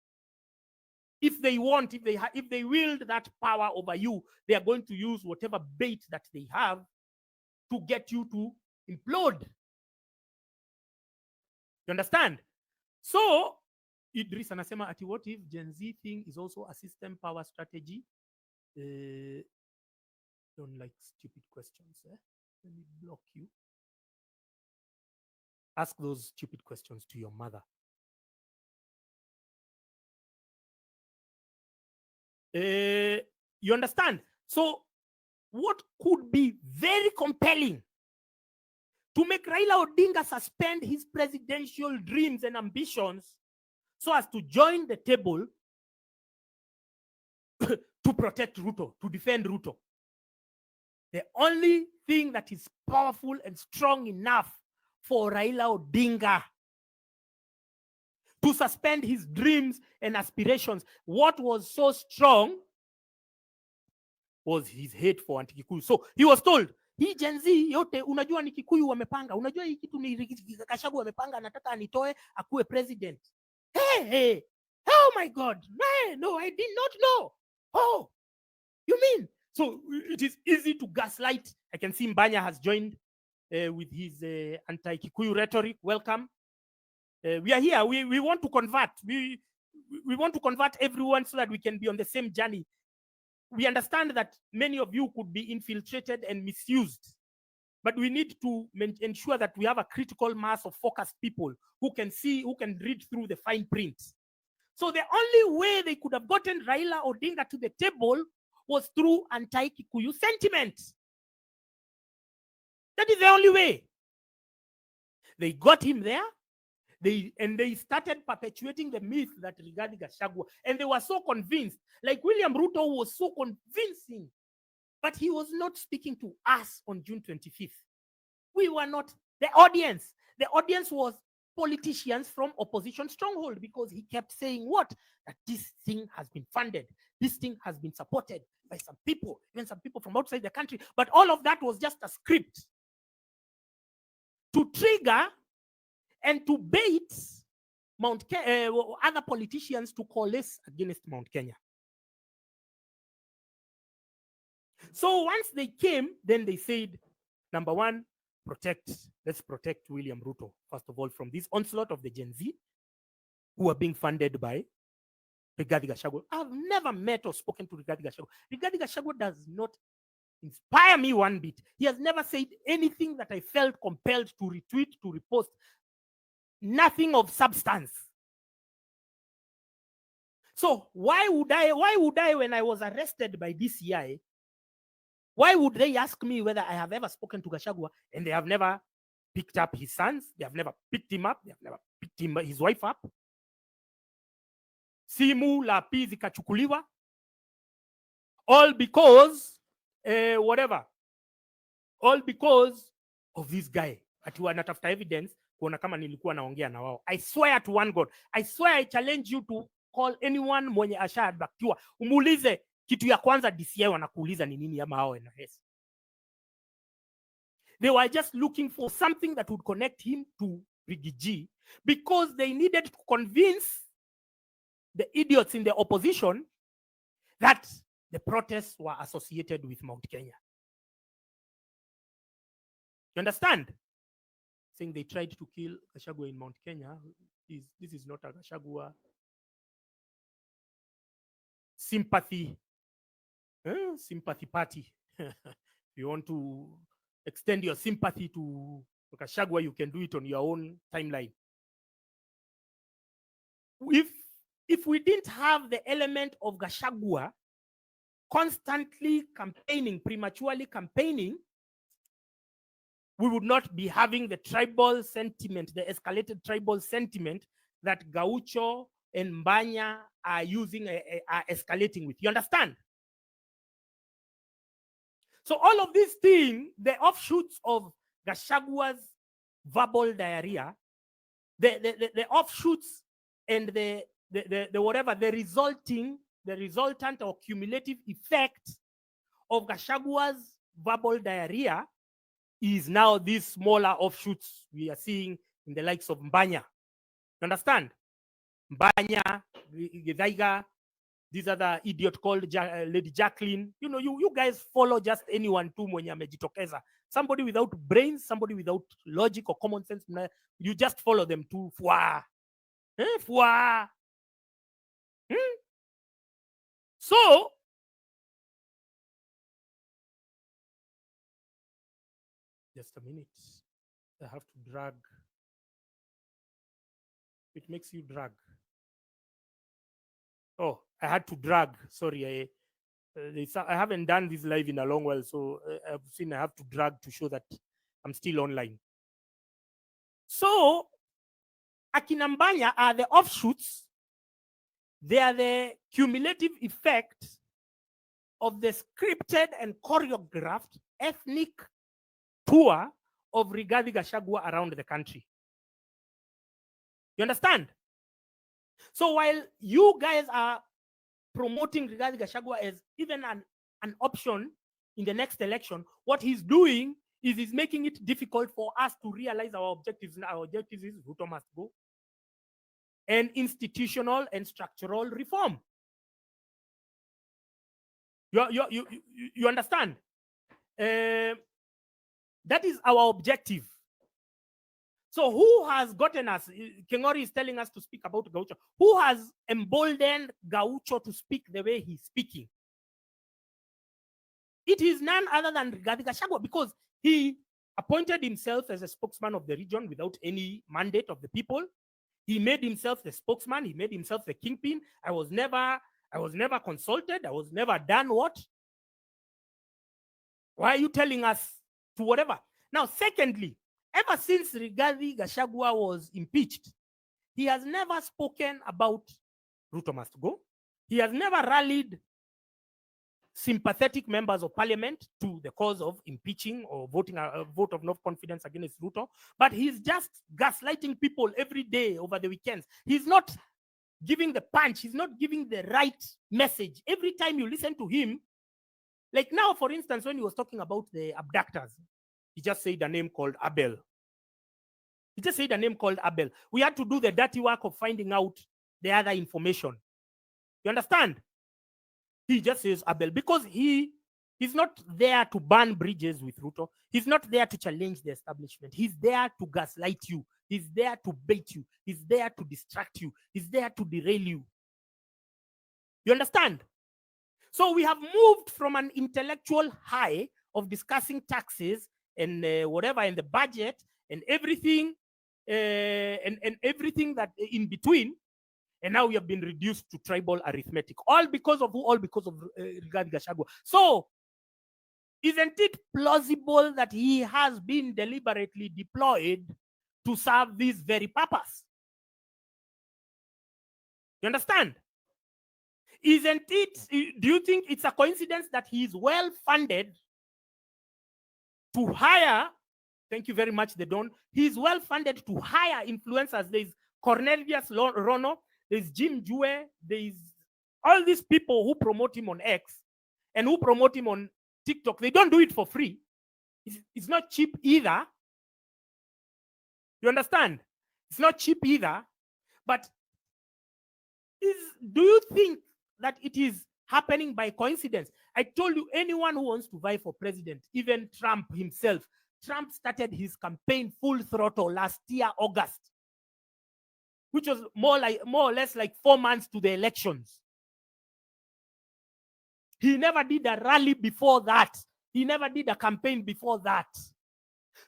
If they want, if they wield that power over you, they are going to use whatever bait that they have to get you to implode. You understand? So Idris anasema ati what if Gen Z thing is also a system power strategy? Don't like stupid questions. Let me block you. Ask those stupid questions to your mother. You understand? So what could be very compelling to make Raila Odinga suspend his presidential dreams and ambitions so as to join the table to protect Ruto, to defend Ruto? The only thing that is powerful and strong enough for Raila Odinga to suspend his dreams and aspirations, what was so strong was his hate for anti-Kikuyu. So he was told, hii Gen Z yote unajua ni Kikuyu wamepanga, unajua hii kitu ni Gachagua wamepanga, anataka anitoe akuwe president. Hey, oh my God, no, I did not know. Oh, you mean? So it is easy to gaslight. I can see Mbanya has joined with his anti-Kikuyu rhetoric. Welcome. We are here. We want to convert. We want to convert everyone so that we can be on the same journey. We understand that many of you could be infiltrated and misused, but we need to ensure that we have a critical mass of focused people who can see, who can read through the fine print. So the only way they could have gotten Raila Odinga to the table was through anti-Kikuyu sentiment. That is the only way. They got him there. They started perpetuating the myth that Rigathi Gachagua, and they were so convinced. Like William Ruto was so convincing, but he was not speaking to us on June 25th. We were not the audience. The audience was politicians from opposition stronghold, because he kept saying what? That this thing has been funded, this thing has been supported by some people, even some people from outside the country. But all of that was just a script to trigger and to bait other politicians to coalesce against Mount Kenya. So once they came, then they said, number one, let's protect William Ruto, first of all, from this onslaught of the Gen Z who are being funded by Rigathi Gachagua. I've never met or spoken to Rigathi Gachagua. Rigathi Gachagua does not inspire me one bit. He has never said anything that I felt compelled to retweet, to repost. Nothing of substance. So why would I, when I was arrested by DCI, why would they ask me whether I have ever spoken to Gachagua, and they have never picked up his sons? They have never picked him up. They have never picked his wife up. Simu la pi zikachukuliwa. All because, all because of this guy. Ati wanatafuta evidence kuona kama nilikuwa naongea na wao. I swear to one God. I swear I challenge you to call anyone mwenye ashahadbakiwa. Umuulize kitu ya kwanza DCI wanakuuliza ni nini ama hao NRS. They were just looking for something that would connect him to Rigathi, because they needed to convince the idiots in the opposition that the protests were associated with Mount Kenya. You understand? Saying they tried to kill Gachagua in Mount Kenya. This is not a Gachagua sympathy party. If you want to extend your sympathy to Gachagua, you can do it on your own timeline. If we didn't have the element of Gachagua constantly campaigning, prematurely campaigning, we would not be having the tribal sentiment, the escalated tribal sentiment that Gaucho and Mbanya are using, are escalating with. You understand? So all of these things, the offshoots of Gachagua's verbal diarrhea, the offshoots and the resultant or cumulative effect of Gachagua's verbal diarrhea is now these smaller offshoots we are seeing in the likes of Mbanya. You understand? Mbanya, Githaiga, these are the idiot called Lady Jacqueline. You know, you guys follow just anyone tu mwenye amejitokeza. Somebody without brains, somebody without logic or common sense. You just follow them too. Fwa. Fwa. So, just a minute. I have to drag. It makes you drag. Oh, I had to drag. Sorry, I haven't done this live in a long while, so I've seen I have to drag to show that I'm still online. So, Akinambanya are the offshoots. They are the cumulative effect of the scripted and choreographed ethnic tour of Rigathi Gachagua around the country. You understand? So while you guys are promoting Rigathi Gachagua as even an option in the next election, what he's doing is he's making it difficult for us to realize our objectives. Our objective is Ruto must go, and institutional and structural reform. You understand? That is our objective. So who has gotten us? Kengori is telling us to speak about Gaucho. Who has emboldened Gaucho to speak the way he's speaking? It is none other than Rigathi Gachagua, because he appointed himself as a spokesman of the region without any mandate of the people. He made himself the spokesman. He made himself the kingpin. I was never consulted. I was never done what? Why are you telling us to whatever? Now, secondly, ever since Rigathi Gachagua was impeached, he has never spoken about Ruto must go. He has never rallied sympathetic members of parliament to the cause of impeaching or voting a vote of no confidence against Ruto, but he's just gaslighting people every day over the weekends. He's not giving the punch, he's not giving the right message. Every time you listen to him, like now, for instance, when he was talking about the abductors, he just said a name called Abel. He just said a name called Abel. We had to do the dirty work of finding out the other information. You understand? He just says Abel because he's not there to burn bridges with Ruto. He's not there to challenge the establishment. He's there to gaslight you. He's there to bait you. He's there to distract you. He's there to derail you. You understand? So we have moved from an intellectual high of discussing taxes and whatever in the budget and everything and everything that in between, and now we have been reduced to tribal arithmetic. All because of who? All because of Rigathi Gachagua. So isn't it plausible that he has been deliberately deployed to serve this very purpose? You understand? Isn't it, do you think it's a coincidence that he is well funded to hire, thank you very much, the Don, he's well funded to hire influencers. There's Cornelius Rono, there's Jim Jue, there's all these people who promote him on X and who promote him on TikTok. They don't do it for free. It's not cheap either. You understand? It's not cheap either. But do you think that it is happening by coincidence? I told you, anyone who wants to vie for president, even Trump himself, Trump started his campaign full throttle last year, August, which was more or less like 4 months to the elections. He never did a rally before that. He never did a campaign before that.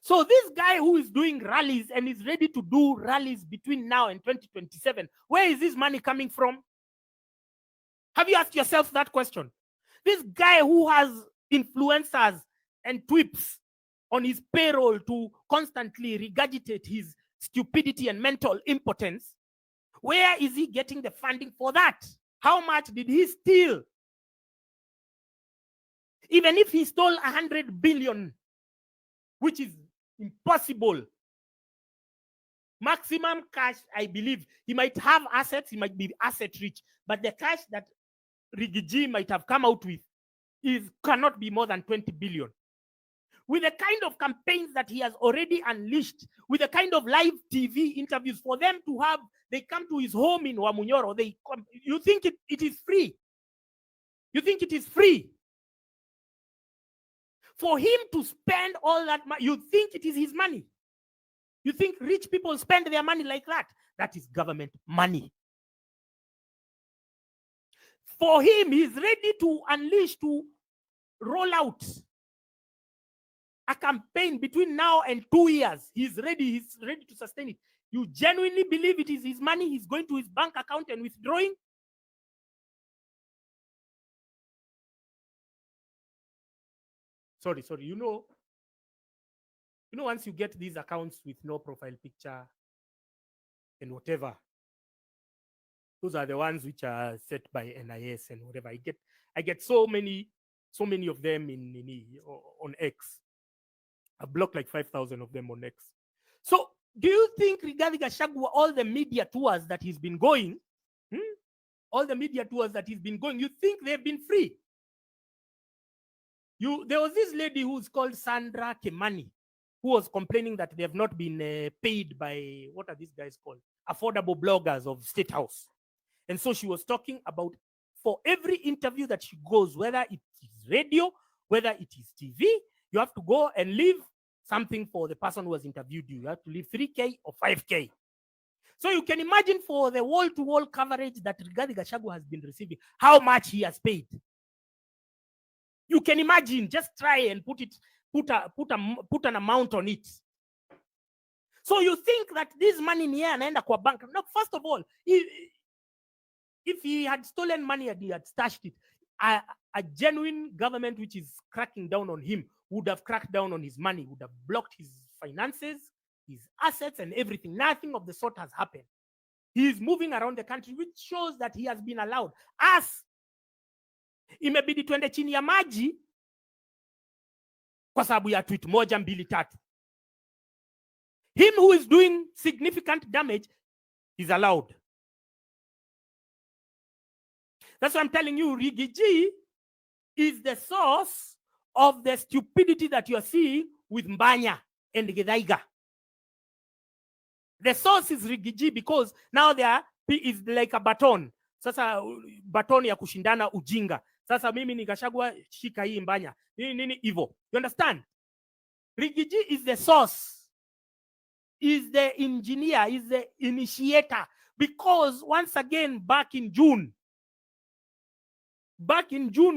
So this guy who is doing rallies and is ready to do rallies between now and 2027, where is this money coming from? Have you asked yourself that question? This guy who has influencers and twips on his payroll to constantly regurgitate his stupidity and mental impotence, where is he getting the funding for that? How much did he steal? Even if he stole 100 billion, which is impossible, maximum cash, I believe, he might have assets, he might be asset rich, but the cash that Rigathi might have come out with cannot be more than 20 billion. With the kind of campaigns that he has already unleashed, with the kind of live TV interviews for them to have, they come to his home in Wamunyoro, you think it is free? You think it is free? For him to spend all that money, you think it is his money? You think rich people spend their money like that? That is government money. For him, he's ready to unleash, to roll out a campaign between now and 2 years. He's ready to sustain it. You genuinely believe it is his money? He's going to his bank account and withdrawing? Sorry. You know, once you get these accounts with no profile picture and whatever, those are the ones which are set by NIS and whatever. I get so many of them on X. I blocked like 5,000 of them on X. So do you think Rigathi Gachagua, all the media tours that he's been going, you think they've been free? There was this lady who's called Sandra Kimani, who was complaining that they have not been paid by, what are these guys called? Affordable bloggers of State House. And so she was talking about, for every interview that she goes, whether it is radio, whether it is TV, you have to go and leave something for the person who has interviewed you. You have to leave 3K or 5K. So you can imagine, for the wall-to-wall coverage that Rigathi Gachagua has been receiving, how much he has paid. You can imagine. Just try and put an amount on it. So you think that this money in here anaenda kwa bank? No, first of all, if he had stolen money and he had stashed it, a genuine government which is cracking down on him would have cracked down on his money, would have blocked his finances, his assets, and everything. Nothing of the sort has happened. He is moving around the country, which shows that he has been allowed. Us, imebidi twende chini ya maji kwa sababu ya tweet moja mbili tatu. Him who is doing significant damage is allowed. That's why I'm telling you, Rigathi is the source of the stupidity that you're seeing with Mbanya and Githaiga. The source is Rigathi because now there is like a baton. Sasa baton ya kushindana ujinga. Sasa mimi ni Gachagua, shika hii Mbanya. Nini hivyo. You understand? Rigathi is the source, is the engineer, is the initiator. Because once again, back in June,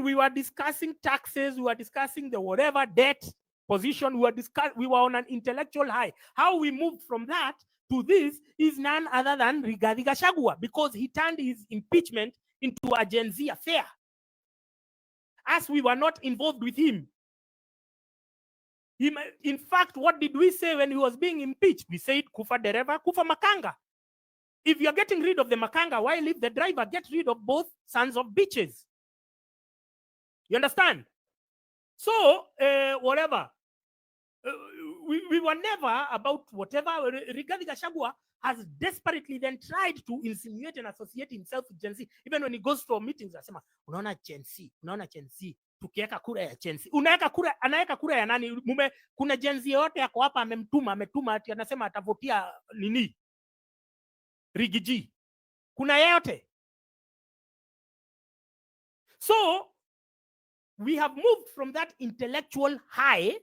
we were discussing taxes, we were discussing the whatever debt position, we were on an intellectual high. How we moved from that to this is none other than Rigathi Gachagua, because he turned his impeachment into a Gen Z affair. As we were not involved with him. In fact, what did we say when he was being impeached? We said, kufa dereva, kufa makanga. If you're getting rid of the makanga, why leave the driver? Get rid of both sons of bitches. You understand? So, whatever. We were never about whatever. Rigathi Gachagua has desperately then tried to insinuate and associate himself with Gen Z. Even when he goes to meetings, asema, unaona Gen Z, tukiweka kura ya Gen Z. Anaweka kura ya nani? Kuna Gen Z yote yako hapa ametuma ati anasema atavotia nini? Rigathi. Kuna yeyote? So, we have moved from that intellectual high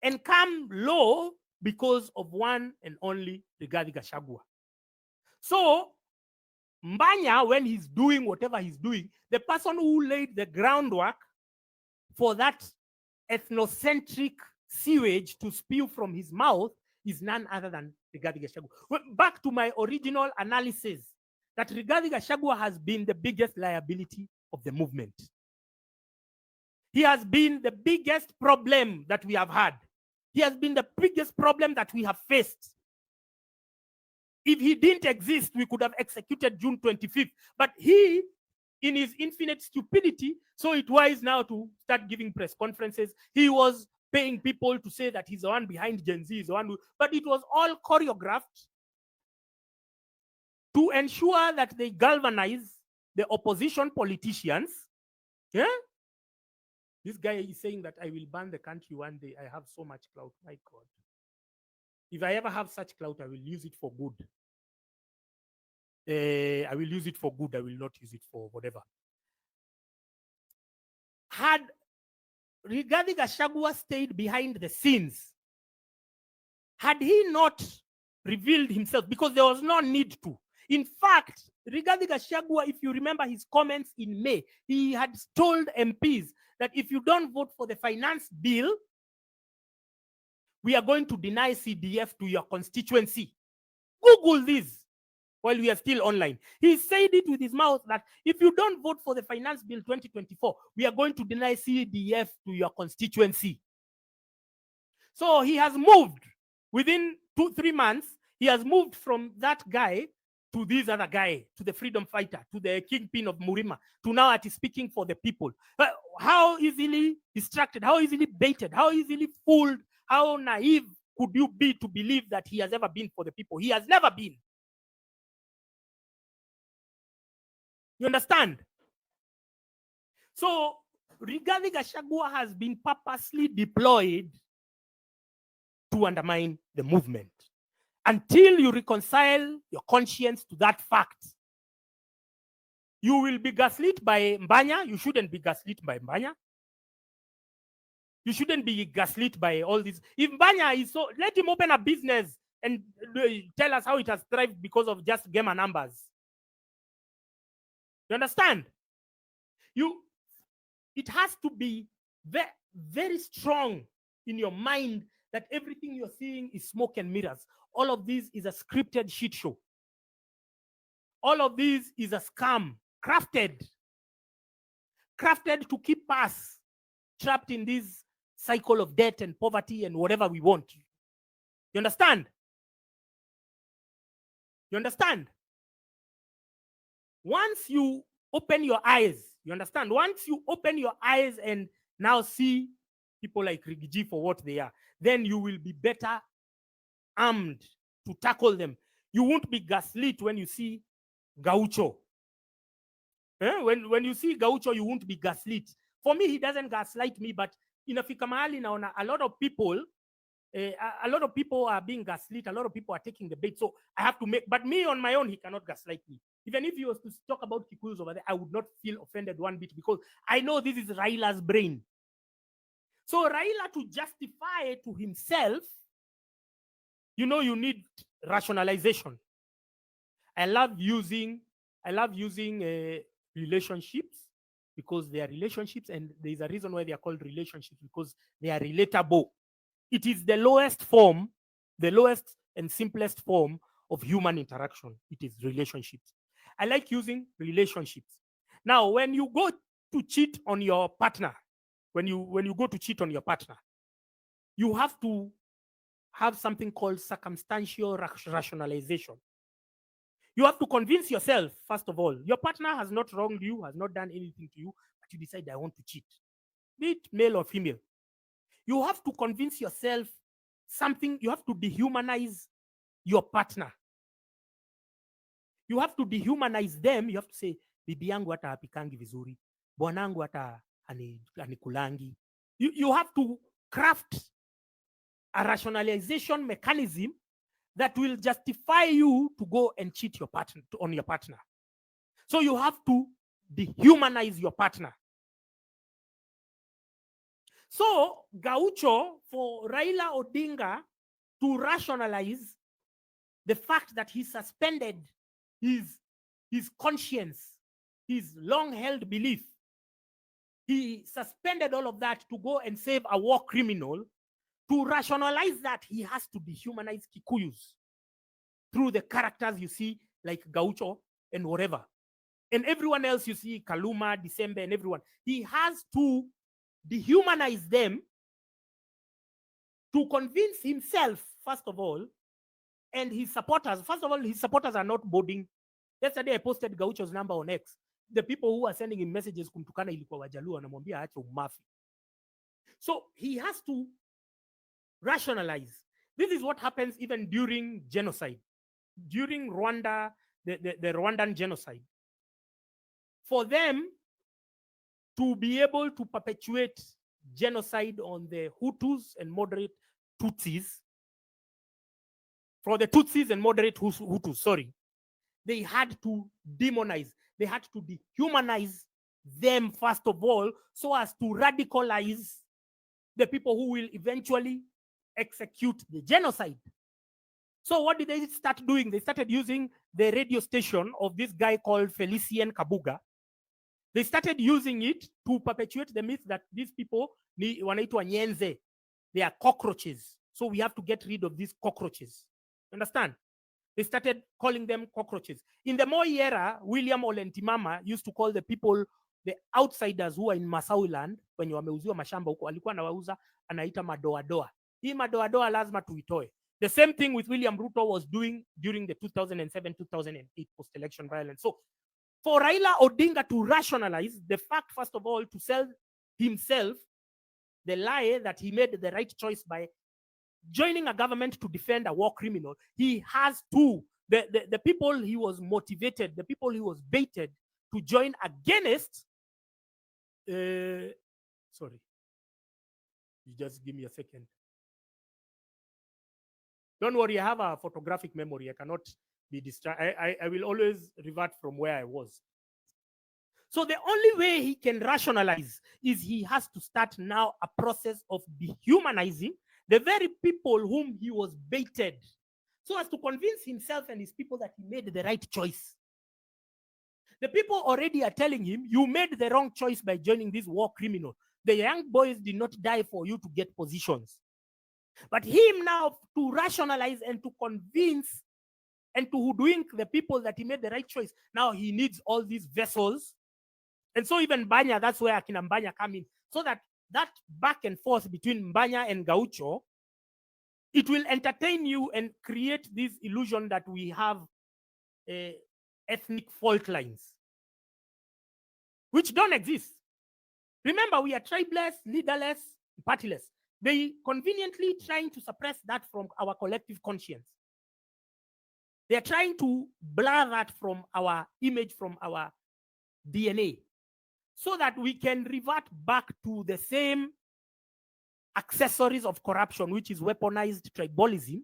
and come low because of one and only Rigathi Gachagua. So, Mbanya, when he's doing whatever he's doing, the person who laid the groundwork for that ethnocentric sewage to spew from his mouth is none other than Rigathi Gachagua. Well, back to my original analysis, that Rigathi Gachagua has been the biggest liability of the movement. He has been the biggest problem that we have had. He has been the biggest problem that we have faced. If he didn't exist, we could have executed June 25th. But he, in his infinite stupidity, saw it wise now to start giving press conferences. He was paying people to say that he's the one behind Gen Z, but it was all choreographed to ensure that they galvanize the opposition politicians. Yeah? This guy is saying that I will ban the country one day. I have so much clout. My God. If I ever have such clout, I will use it for good. I will use it for good. I will not use it for whatever. Had Rigathi Gachagua stayed behind the scenes, had he not revealed himself, because there was no need to. In fact, Rigathi Gachagua, if you remember his comments in May, he had told MPs that if you don't vote for the finance bill, we are going to deny CDF to your constituency. Google this while we are still online. He said it with his mouth that if you don't vote for the finance bill 2024, we are going to deny CDF to your constituency. So he has moved within 2-3 months. He has moved from that guy to this other guy, to the freedom fighter, to the kingpin of Murima, to now at speaking for the people. But how easily distracted, how easily baited, how easily fooled, how naive could you be to believe that he has ever been for the people? He has never been. You understand? So, Rigathi Gachagua has been purposely deployed to undermine the movement. Until you reconcile your conscience to that fact, you will be gaslit by Mbanya. You shouldn't be gaslit by Mbanya. You shouldn't be gaslit by all this. If Mbanya is so, let him open a business and tell us how it has thrived because of just gamer numbers. You understand? It has to be very, very strong in your mind that everything you're seeing is smoke and mirrors. All of this is a scripted shit show. All of this is a scam, crafted to keep us trapped in this cycle of debt and poverty and whatever we want. You understand? You understand? Once you open your eyes, You understand? Once you open your eyes and now see people like Rigathi for what they are, then you will be better armed to tackle them. You won't be gaslit when you see Gaucho. When you see Gaucho, you won't be gaslit. For me, he doesn't gaslight me, but inafika mahali naona a lot of people a lot of people are being gaslit. A lot of people are taking the bait. So I have to make, but me on my own, he cannot gaslight me. Even if he was to talk about Kikuyus over there, I would not feel offended one bit because I know this is Raila's brain. So Raila, to justify to himself, you know, you need rationalization. I love using relationships because they are relationships, and there is a reason why they are called relationships, because they are relatable. It is the lowest form, the lowest and simplest form of human interaction. It is relationships. I like using relationships. Now, when you go to cheat on your partner, when you go to cheat on your partner, you have to have something called circumstantial rationalization. You have to convince yourself, first of all, your partner has not wronged you, has not done anything to you, but you decide, I want to cheat, be it male or female. You have to convince yourself something. You have to dehumanize your partner. You have to dehumanize them. You have to say, bibi yangu hata hapikangi vizuri, bwanangu hata anikulangi. You have to craft a rationalization mechanism that will justify you to go and cheat your partner on your partner. So you have to dehumanize your partner. So Gaucho, for Raila Odinga to rationalize the fact that he suspended his conscience, his long-held belief, he suspended all of that to go and save a war criminal. To rationalize that, he has to dehumanize Kikuyus through the characters you see, like Gaucho and whatever. And everyone else you see, Kaluma, December, and everyone. He has to dehumanize them to convince himself, first of all, and his supporters. First of all, his supporters are not boarding. Yesterday, I posted Gaucho's number on X. The people who are sending him messages kumtukana ilikuwa Wajaluo, anamwambia aache umafi. So he has to rationalize. This is what happens even during genocide. During Rwanda, the Rwandan genocide. For them to be able to perpetuate genocide on the Hutus and moderate Tutsis, for the Tutsis and moderate Hutus, sorry, they had to demonize, they had to dehumanize them first of all, so as to radicalize the people who will eventually execute the genocide. So what did they start doing? They started using the radio station of this guy called Felicien Kabuga. They started using it to perpetuate the myth that these people, wanaitwa nyenze, they are cockroaches. So we have to get rid of these cockroaches. Understand? They started calling them cockroaches. In the Moi era, William Olentimama used to call the people, the outsiders who are in Masawi land, when you wameuziwa mashamba huko, alikuwa anawauza, anaita madoadoa. Hii madoadoa lazima tuitoe. The same thing with William Ruto was doing during the 2007-2008 post-election violence. So for Raila Odinga to rationalize the fact, first of all, to sell himself the lie that he made the right choice by joining a government to defend a war criminal, he has to, the people he was motivated, the people he was baited to join against, sorry, you just give me a second. Don't worry, I have a photographic memory. I cannot be distracted. I will always revert from where I was. So the only way he can rationalize is he has to start now a process of dehumanizing the very people whom he was baited, so as to convince himself and his people that he made the right choice. The people already are telling him, you made the wrong choice by joining this war criminal. The young boys did not die for you to get positions. But him now to rationalize and to convince and to hoodwink the people that he made the right choice, now he needs all these vessels. And so even Mbanya, that's where Akina Mbanya come in. So that back and forth between Mbanya and Gaucho, it will entertain you and create this illusion that we have ethnic fault lines. which don't exist. Remember, we are tribeless, leaderless, partyless. They conveniently trying to suppress that from our collective conscience. They are trying to blur that from our image, from our DNA, so that we can revert back to the same accessories of corruption, which is weaponized tribalism.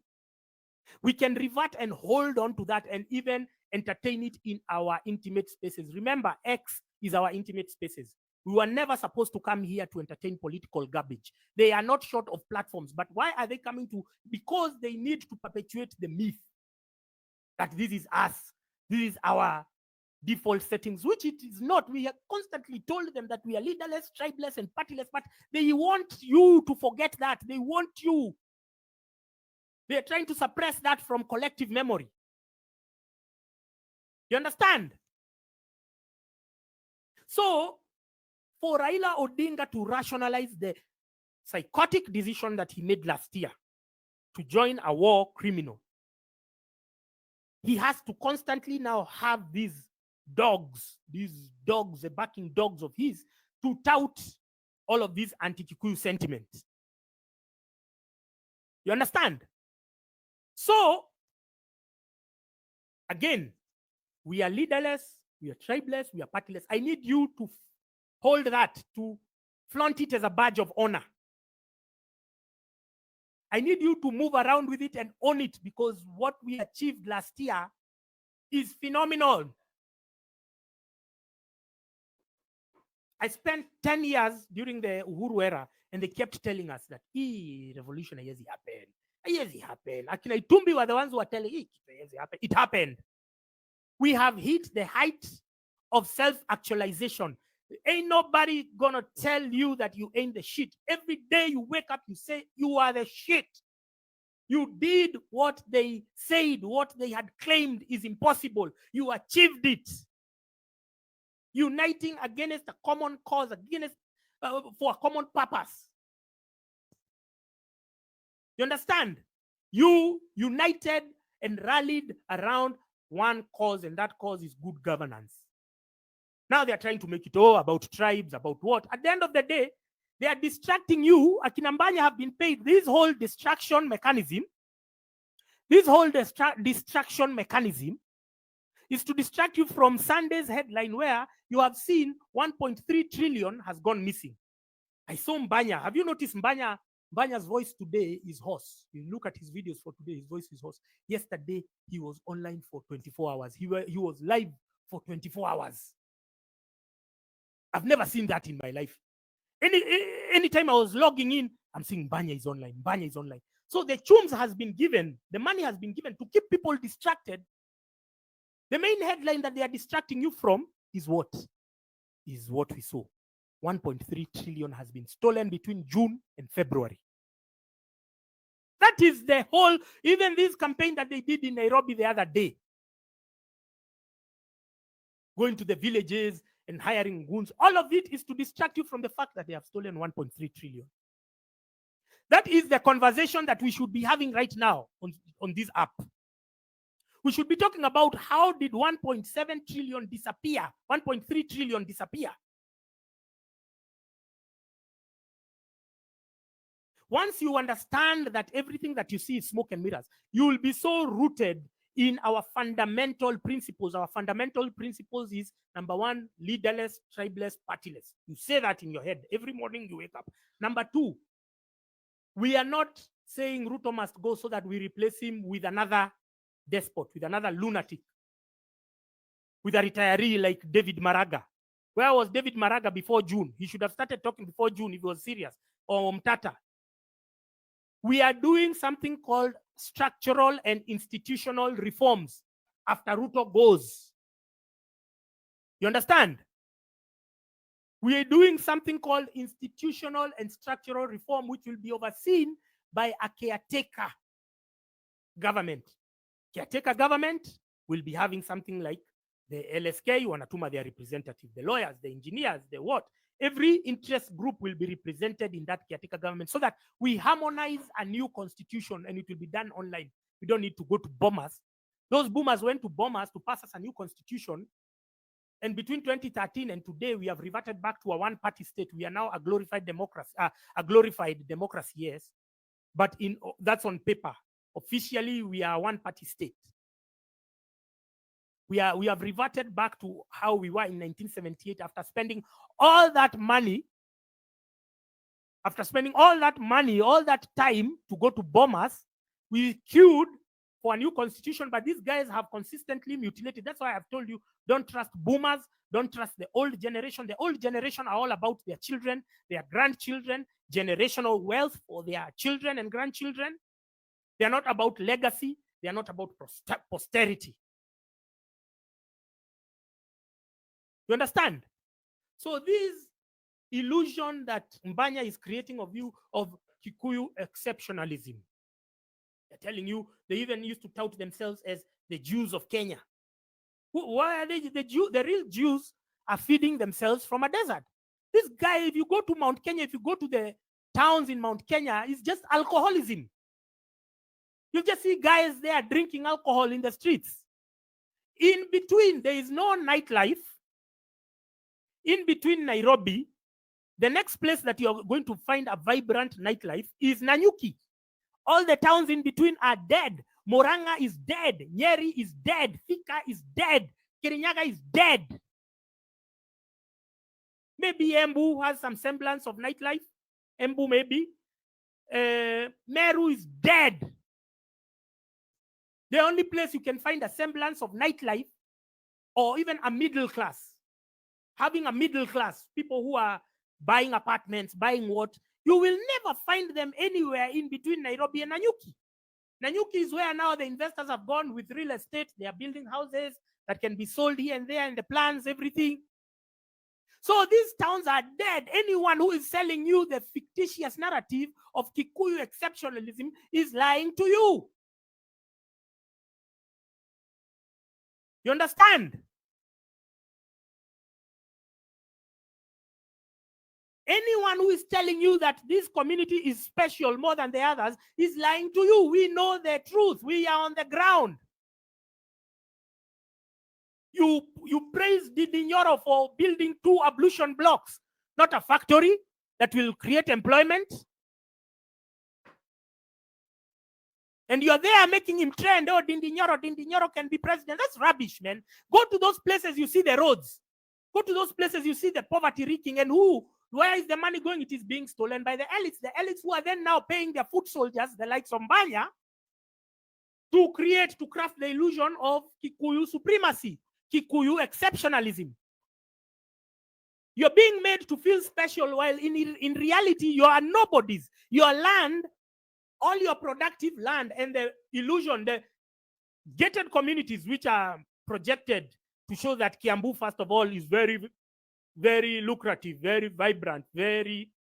We can revert and hold on to that and even entertain it in our intimate spaces. Remember, X is our intimate spaces. We were never supposed to come here to entertain political garbage. They are not short of platforms. But why are they coming to? Because they need to perpetuate the myth that this is us. This is our default settings, which it is not. We have constantly told them that we are leaderless, tribeless, and partyless, but they want you to forget that. They want you. They are trying to suppress that from collective memory. You understand? So, for Raila Odinga to rationalize the psychotic decision that he made last year to join a war criminal, he has to constantly now have these dogs, the backing dogs of his, to tout all of these anti-Kikuyu sentiments. You understand? So, again, we are leaderless, we are tribeless, we are partyless. I need you to hold that, to flaunt it as a badge of honor. I need you to move around with it and own it, because what we achieved last year is phenomenal. I spent 10 years during the Uhuru era, and they kept telling us that revolution haiwezi happen. Haiwezi happen. Akina Itumbi were the ones who were telling haiwezi happen. It happened. We have hit the height of self-actualization. Ain't nobody gonna tell you that you ain't the shit. Every day you wake up, you say you are the shit. You did what they said, what they had claimed is impossible. You achieved it. Uniting against a common cause, against for a common purpose. You understand? You united and rallied around one cause, and that cause is good governance. Now they are trying to make it all about tribes, about what? At the end of the day, they are distracting you. Akinambanya have been paid. This whole distraction mechanism, is to distract you from Sunday's headline where you have seen 1.3 trillion has gone missing. I saw Mbanya. Have you noticed Mbanya's voice today is hoarse? You look at his videos for today, his voice is hoarse. Yesterday, he was online for 24 hours. He was live for 24 hours. I've never seen that in my life. Anytime I was logging in, I'm seeing Mbanya is online. Mbanya is online. So the chums has been given, the money has been given to keep people distracted. The main headline that they are distracting you from is what? Is what we saw. 1.3 trillion has been stolen between June and February. That is the whole, even this campaign that they did in Nairobi the other day. Going to the villages and hiring goons. All of it is to distract you from the fact that they have stolen 1.3 trillion. That is the conversation that we should be having right now on this app. We should be talking about how did 1.7 trillion disappear, 1.3 trillion disappear. Once you understand that everything that you see is smoke and mirrors, you will be so rooted in our fundamental principles. Our fundamental principles is, number one, leaderless, tribeless, partyless. You say that in your head every morning you wake up. Number two, we are not saying Ruto must go so that we replace him with another despot, with another lunatic, with a retiree like David Maraga. Where was David Maraga before June? He should have started talking before June if he was serious. Or Mtata. We are doing something called structural and institutional reforms after Ruto goes. You understand? We are doing something called institutional and structural reform, which will be overseen by a caretaker government. Caretaker government will be having something like the LSK, wanatuma their representative, the lawyers, the engineers, the what. Every interest group will be represented in that caretaker government so that we harmonize a new constitution, and it will be done online. We don't need to go to bombers. Those boomers went to bombers to pass us a new constitution And between 2013 and today, we have reverted back to a one-party state. We are now a glorified democracy, yes. But that's on paper. Officially, we are a one-party state. We have reverted back to how we were in 1978 after spending all that money, all that time to go to bomb us. We queued for a new constitution, but these guys have consistently mutilated. That's why I've told you, don't trust boomers, don't trust the old generation. The old generation are all about their children, their grandchildren, generational wealth for their children and grandchildren. They are not about legacy. They are not about posterity. You understand? So this illusion that Mbanya is creating of you of Kikuyu exceptionalism. They're telling you, they even used to tout themselves as the Jews of Kenya. Why are they the real Jews are feeding themselves from a desert? This guy, if you go to Mount Kenya, if you go to the towns in Mount Kenya, it's just alcoholism. You just see guys there drinking alcohol in the streets. In between, there is no nightlife. In between Nairobi, the next place that you're going to find a vibrant nightlife is Nanyuki. All the towns in between are dead. Moranga is dead. Nyeri is dead. Thika is dead. Kirinyaga is dead. Maybe Embu has some semblance of nightlife. Embu maybe. Meru is dead. The only place you can find a semblance of nightlife or even a middle class, having a middle class, people who are buying apartments, buying what, you will never find them anywhere in between Nairobi and Nanyuki. Nanyuki is where now the investors have gone with real estate. They are building houses that can be sold here and there, and the plans, everything. So these towns are dead. Anyone who is selling you the fictitious narrative of Kikuyu exceptionalism is lying to you. You understand? Anyone who is telling you that this community is special more than the others is lying to you. We know the truth. We are on the ground. You praise Didi Nyoro for building 2 ablution blocks, not a factory that will create employment. And you're there making him trend. Oh, Didi Nyoro can be president. That's rubbish, man. Go to those places, you see the roads. Go to those places, you see the poverty reeking. And where is the money going? It is being stolen by the elites. The elites who are then now paying their foot soldiers, the likes of Mbanya, to craft the illusion of Kikuyu supremacy, Kikuyu exceptionalism. You're being made to feel special while in reality, you are nobodies. Your land, all your productive land and the illusion, the gated communities which are projected to show that Kiambu, first of all, is very, very lucrative, very vibrant, very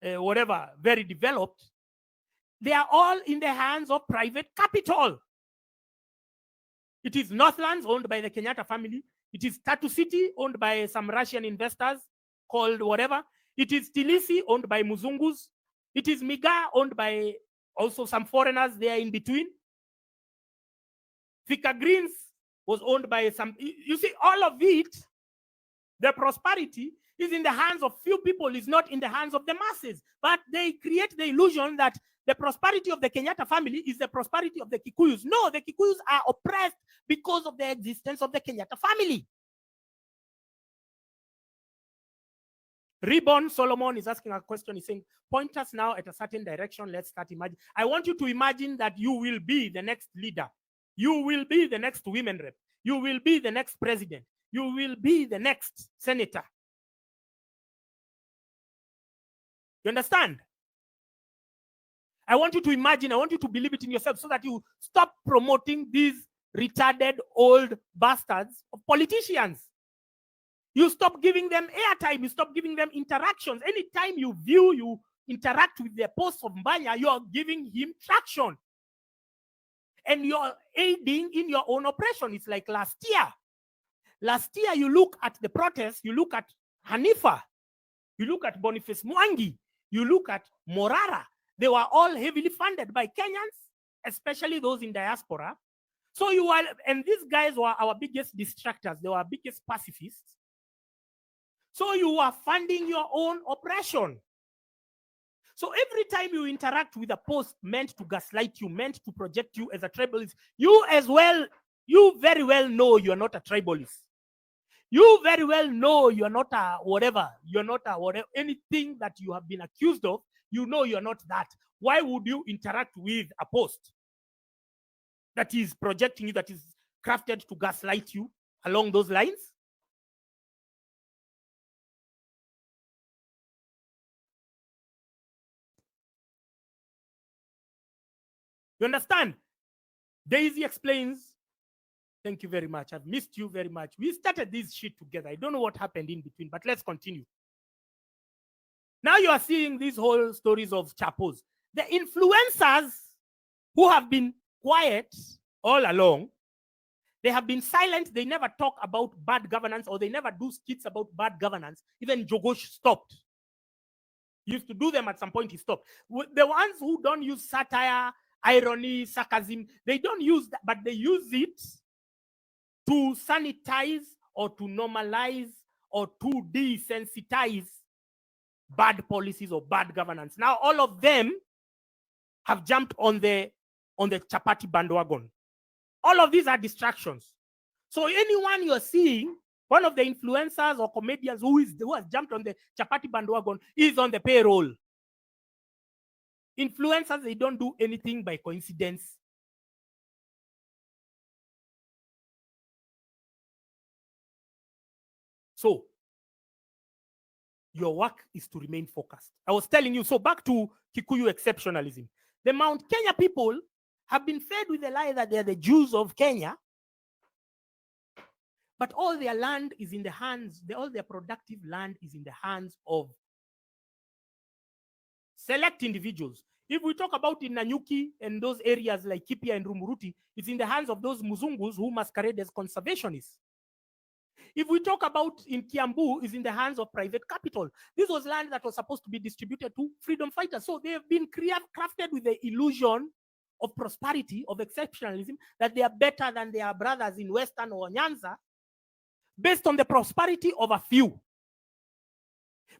very developed. They are all in the hands of private capital. It is Northlands owned by the Kenyatta family. It is Tatu City owned by some Russian investors called whatever. It is Tilisi owned by Muzungus. It is Miga owned by also some foreigners there in between. Thika Greens was owned by some. You see, all of it, the prosperity is in the hands of few people, is not in the hands of the masses. But they create the illusion that the prosperity of the Kenyatta family is the prosperity of the Kikuyus. No, the Kikuyus are oppressed because of the existence of the Kenyatta family. Reborn Solomon is asking a question. He's saying, point us now at a certain direction. Let's start imagining. I want you to imagine that you will be the next leader. You will be the next women rep. You will be the next president. You will be the next senator. You understand? I want you to imagine, I want you to believe it in yourself so that you stop promoting these retarded old bastards of politicians. You stop giving them airtime. You stop giving them interactions. Anytime you interact with the posts of Mbanya, you're giving him traction. And you're aiding in your own oppression. It's like last year. Last year, you look at the protests, you look at Hanifa, you look at Boniface Mwangi, you look at Morara. They were all heavily funded by Kenyans, especially those in diaspora. So you are, and these guys were our biggest distractors. They were our biggest pacifists. So you are funding your own oppression. So every time you interact with a post meant to gaslight you, meant to project you as a tribalist, you as well, you very well know you are not a tribalist. You very well know you're not a whatever. You're not a whatever. Anything that you have been accused of, you know you're not that. Why would you interact with a post that is projecting you, that is crafted to gaslight you along those lines? You understand? Daisy explains. Thank you very much. I've missed you very much. We started this shit together. I don't know what happened in between, but let's continue. Now you are seeing these whole stories of chapos. The influencers who have been quiet all along, they have been silent. They never talk about bad governance, or they never do skits about bad governance. Even Jogosh stopped. He used to do them. At some point he stopped. The ones who don't use satire, irony, sarcasm, they don't use that, but they use it to sanitize or to normalize or to desensitize bad policies or bad governance. Now all of them have jumped on the chapati bandwagon. All of these are distractions. So anyone you're seeing, one of the influencers or comedians who has jumped on the chapati bandwagon, is on the payroll. Influencers, they don't do anything by coincidence. So your work is to remain focused. I was telling you, so back to Kikuyu exceptionalism. The Mount Kenya people have been fed with the lie that they're the Jews of Kenya, but all their land is in the hands, all their productive land is in the hands of select individuals. If we talk about in Nanyuki and those areas like Kipia and Rumuruti, it's in the hands of those Muzungus who masquerade as conservationists. If we talk about in Kiambu, is in the hands of private capital. This was land that was supposed to be distributed to freedom fighters. So they have been crafted with the illusion of prosperity, of exceptionalism, that they are better than their brothers in Western or Nyanza, based on the prosperity of a few.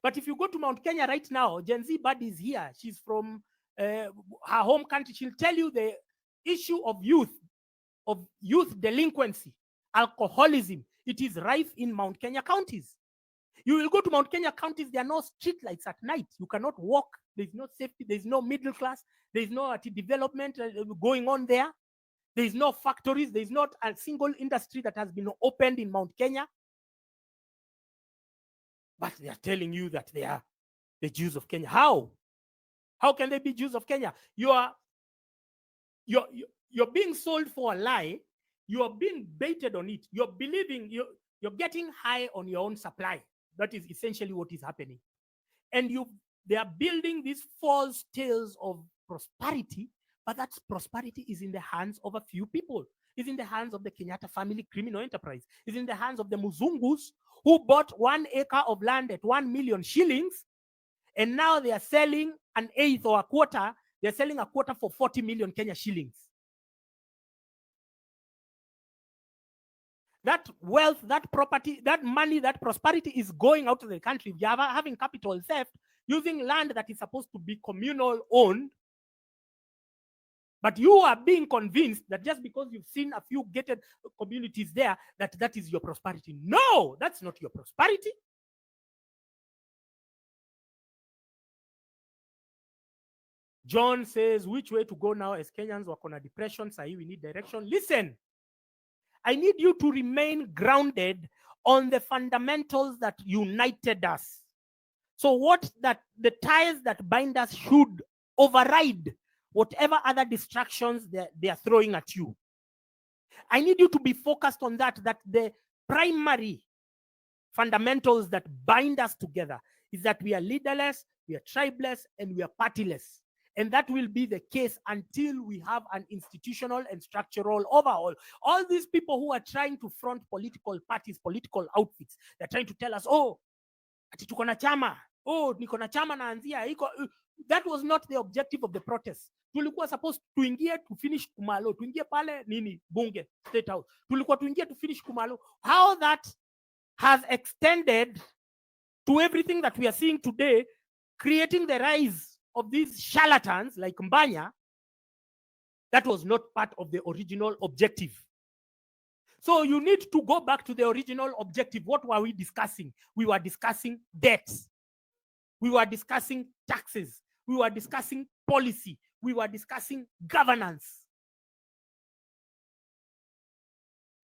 But if you go to Mount Kenya right now, Gen Z Buddy is here. She's from her home country. She'll tell you the issue of youth delinquency, alcoholism. It is rife in Mount Kenya counties. You will go to Mount Kenya counties, there are no street lights at night. You cannot walk. There's no safety. There's no middle class. There's no development going on there. There's no factories. There's not a single industry that has been opened in Mount Kenya. But they are telling you that they are the Jews of Kenya. How? How can they be Jews of Kenya? You're being sold for a lie. You're being baited on it. You're believing, you're getting high on your own supply. That is essentially what is happening. And they are building these false tales of prosperity, but that prosperity is in the hands of a few people. It's in the hands of the Kenyatta family criminal enterprise. It's in the hands of the Muzungus who bought 1 acre of land at 1 million shillings, and now they are selling an eighth or a quarter. They're selling a quarter for 40 million Kenya shillings. That wealth, that property, that money, that prosperity is going out of the country. You're having capital theft, using land that is supposed to be communal owned. But you are being convinced that just because you've seen a few gated communities there, that is your prosperity. No, that's not your prosperity. John says, which way to go now as Kenyans work on a depression? Sahi, we need direction. Listen, I need you to remain grounded on the fundamentals that united us. So the ties that bind us should override whatever other distractions they are throwing at you. I need you to be focused on that the primary fundamentals that bind us together is that we are leaderless, we are tribeless, and we are partyless. And that will be the case until we have an institutional and structural overhaul. All these people who are trying to front political parties, political outfits, they're trying to tell us, oh, ati tuko na chama. Oh, niko na chama naanzia. That was not the objective of the protest. Tulikuwa supposed tuingie to finish Kumalo, tuingie pale nini bunge state house, tulikuwa tuingie to finish Kumalo. How that has extended to everything that we are seeing today, creating the rise of these charlatans like Mbanya, that was not part of the original objective. So you need to go back to the original objective. What were we discussing? We were discussing debts. We were discussing taxes. We were discussing policy. We were discussing governance.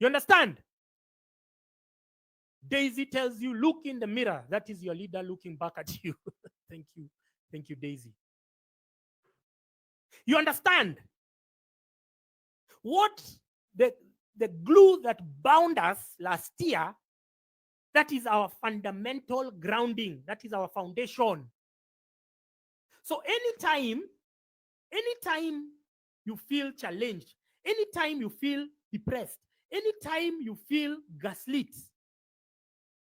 You understand? Daisy tells you, look in the mirror. That is your leader looking back at you. Thank you. Thank you, Daisy. You understand? What the glue that bound us last year, that is our fundamental grounding. That is our foundation. So anytime you feel challenged, anytime you feel depressed, anytime you feel gaslit,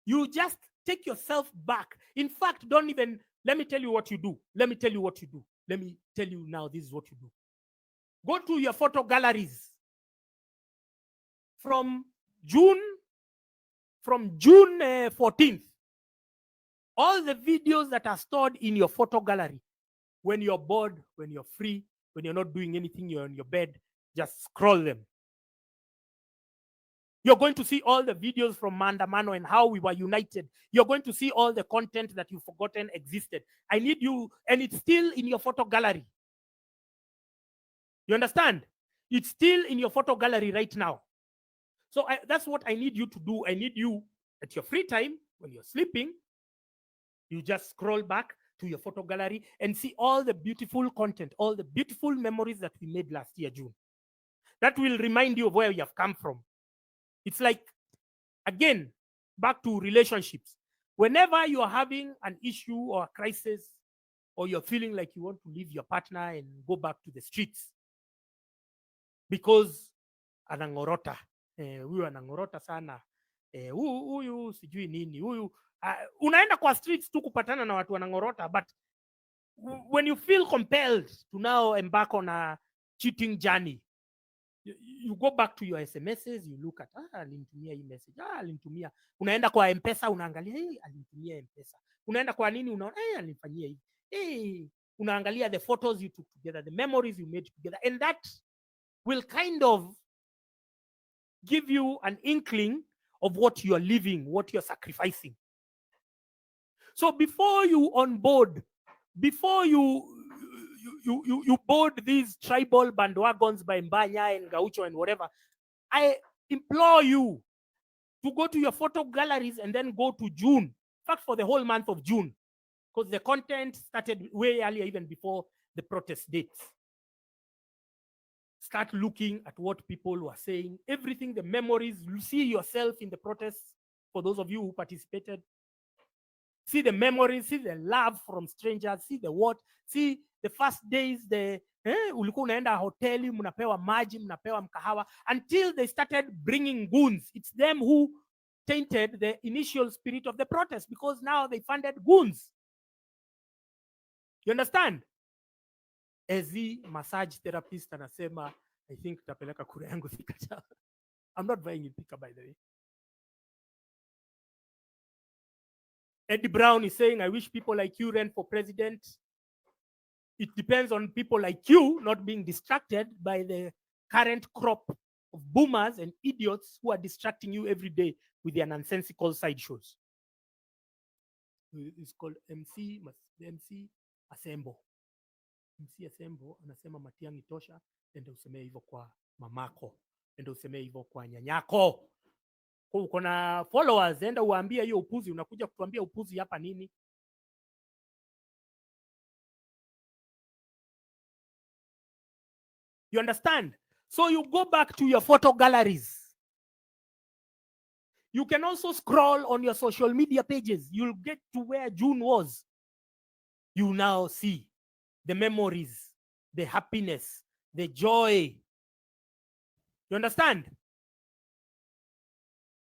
you just take yourself back. In fact, don't even, let me tell you what you do. Let me tell you what you do. Let me tell you now, this is what you do. Go to your photo galleries. From June 14th, all the videos that are stored in your photo gallery, when you're bored, when you're free, when you're not doing anything, you're on your bed, just scroll them. You're going to see all the videos from Maandamano and how we were united. You're going to see all the content that you've forgotten existed. I need you, and it's still in your photo gallery. You understand? It's still in your photo gallery right now. So that's what I need you to do. I need you, at your free time, when you're sleeping, you just scroll back to your photo gallery and see all the beautiful content, all the beautiful memories that we made last year, June. That will remind you of where you have come from. It's like, again, back to relationships. Whenever you are having an issue or a crisis, or you're feeling like you want to leave your partner and go back to the streets because anangorota, huyu anangorota sana, huyu sijui nini, huyu unaenda kwa streets tu kupatana na watu wanangorota, but when you feel compelled to now embark on a cheating journey, you go back to your SMSs, you look at, alinitumia hii message, alinitumia, unaenda kwa M-Pesa, unaangalia, alinitumia M-Pesa, unaenda kwa nini, unaona, alinifanyia hivi, unaangalia the photos you took together, the memories you made together, and that will kind of give you an inkling of what you are living, what you're sacrificing. So before you onboard, before you board these tribal bandwagons by Mbanya and Gaucho and whatever, I implore you to go to your photo galleries and then go to June. In fact, for the whole month of June, because the content started way earlier, even before the protest dates. Start looking at what people were saying, everything, the memories. You see yourself in the protests, for those of you who participated. See the memories, see the love from strangers, see the what, see the first days, the ulikuwa unaenda hoteli, mnapewa maji, mnapewa mkahawa, until they started bringing goons. It's them who tainted the initial spirit of the protest, because now they funded goons. You understand? Ezi massage therapist anasema, I think tapeleka kura yangu Thika. I'm not buying in Thika, by the way. Eddie Brown is saying, I wish people like you ran for president. It depends on people like you not being distracted by the current crop of boomers and idiots who are distracting you every day with their nonsensical sideshows. It's called MC Asembo. MC Asembo anasema Matiang'i tosha, ende useme hivyo kwa mamako, ende useme hivyo kwa nyanyako. Uko na followers, enda uambie hiyo upuzi, unakuja kutuambia upuzi hapa nini? You understand? So you go back to your photo galleries. You can also scroll on your social media pages. You'll get to where June was. You now see the memories, the happiness, the joy. You understand?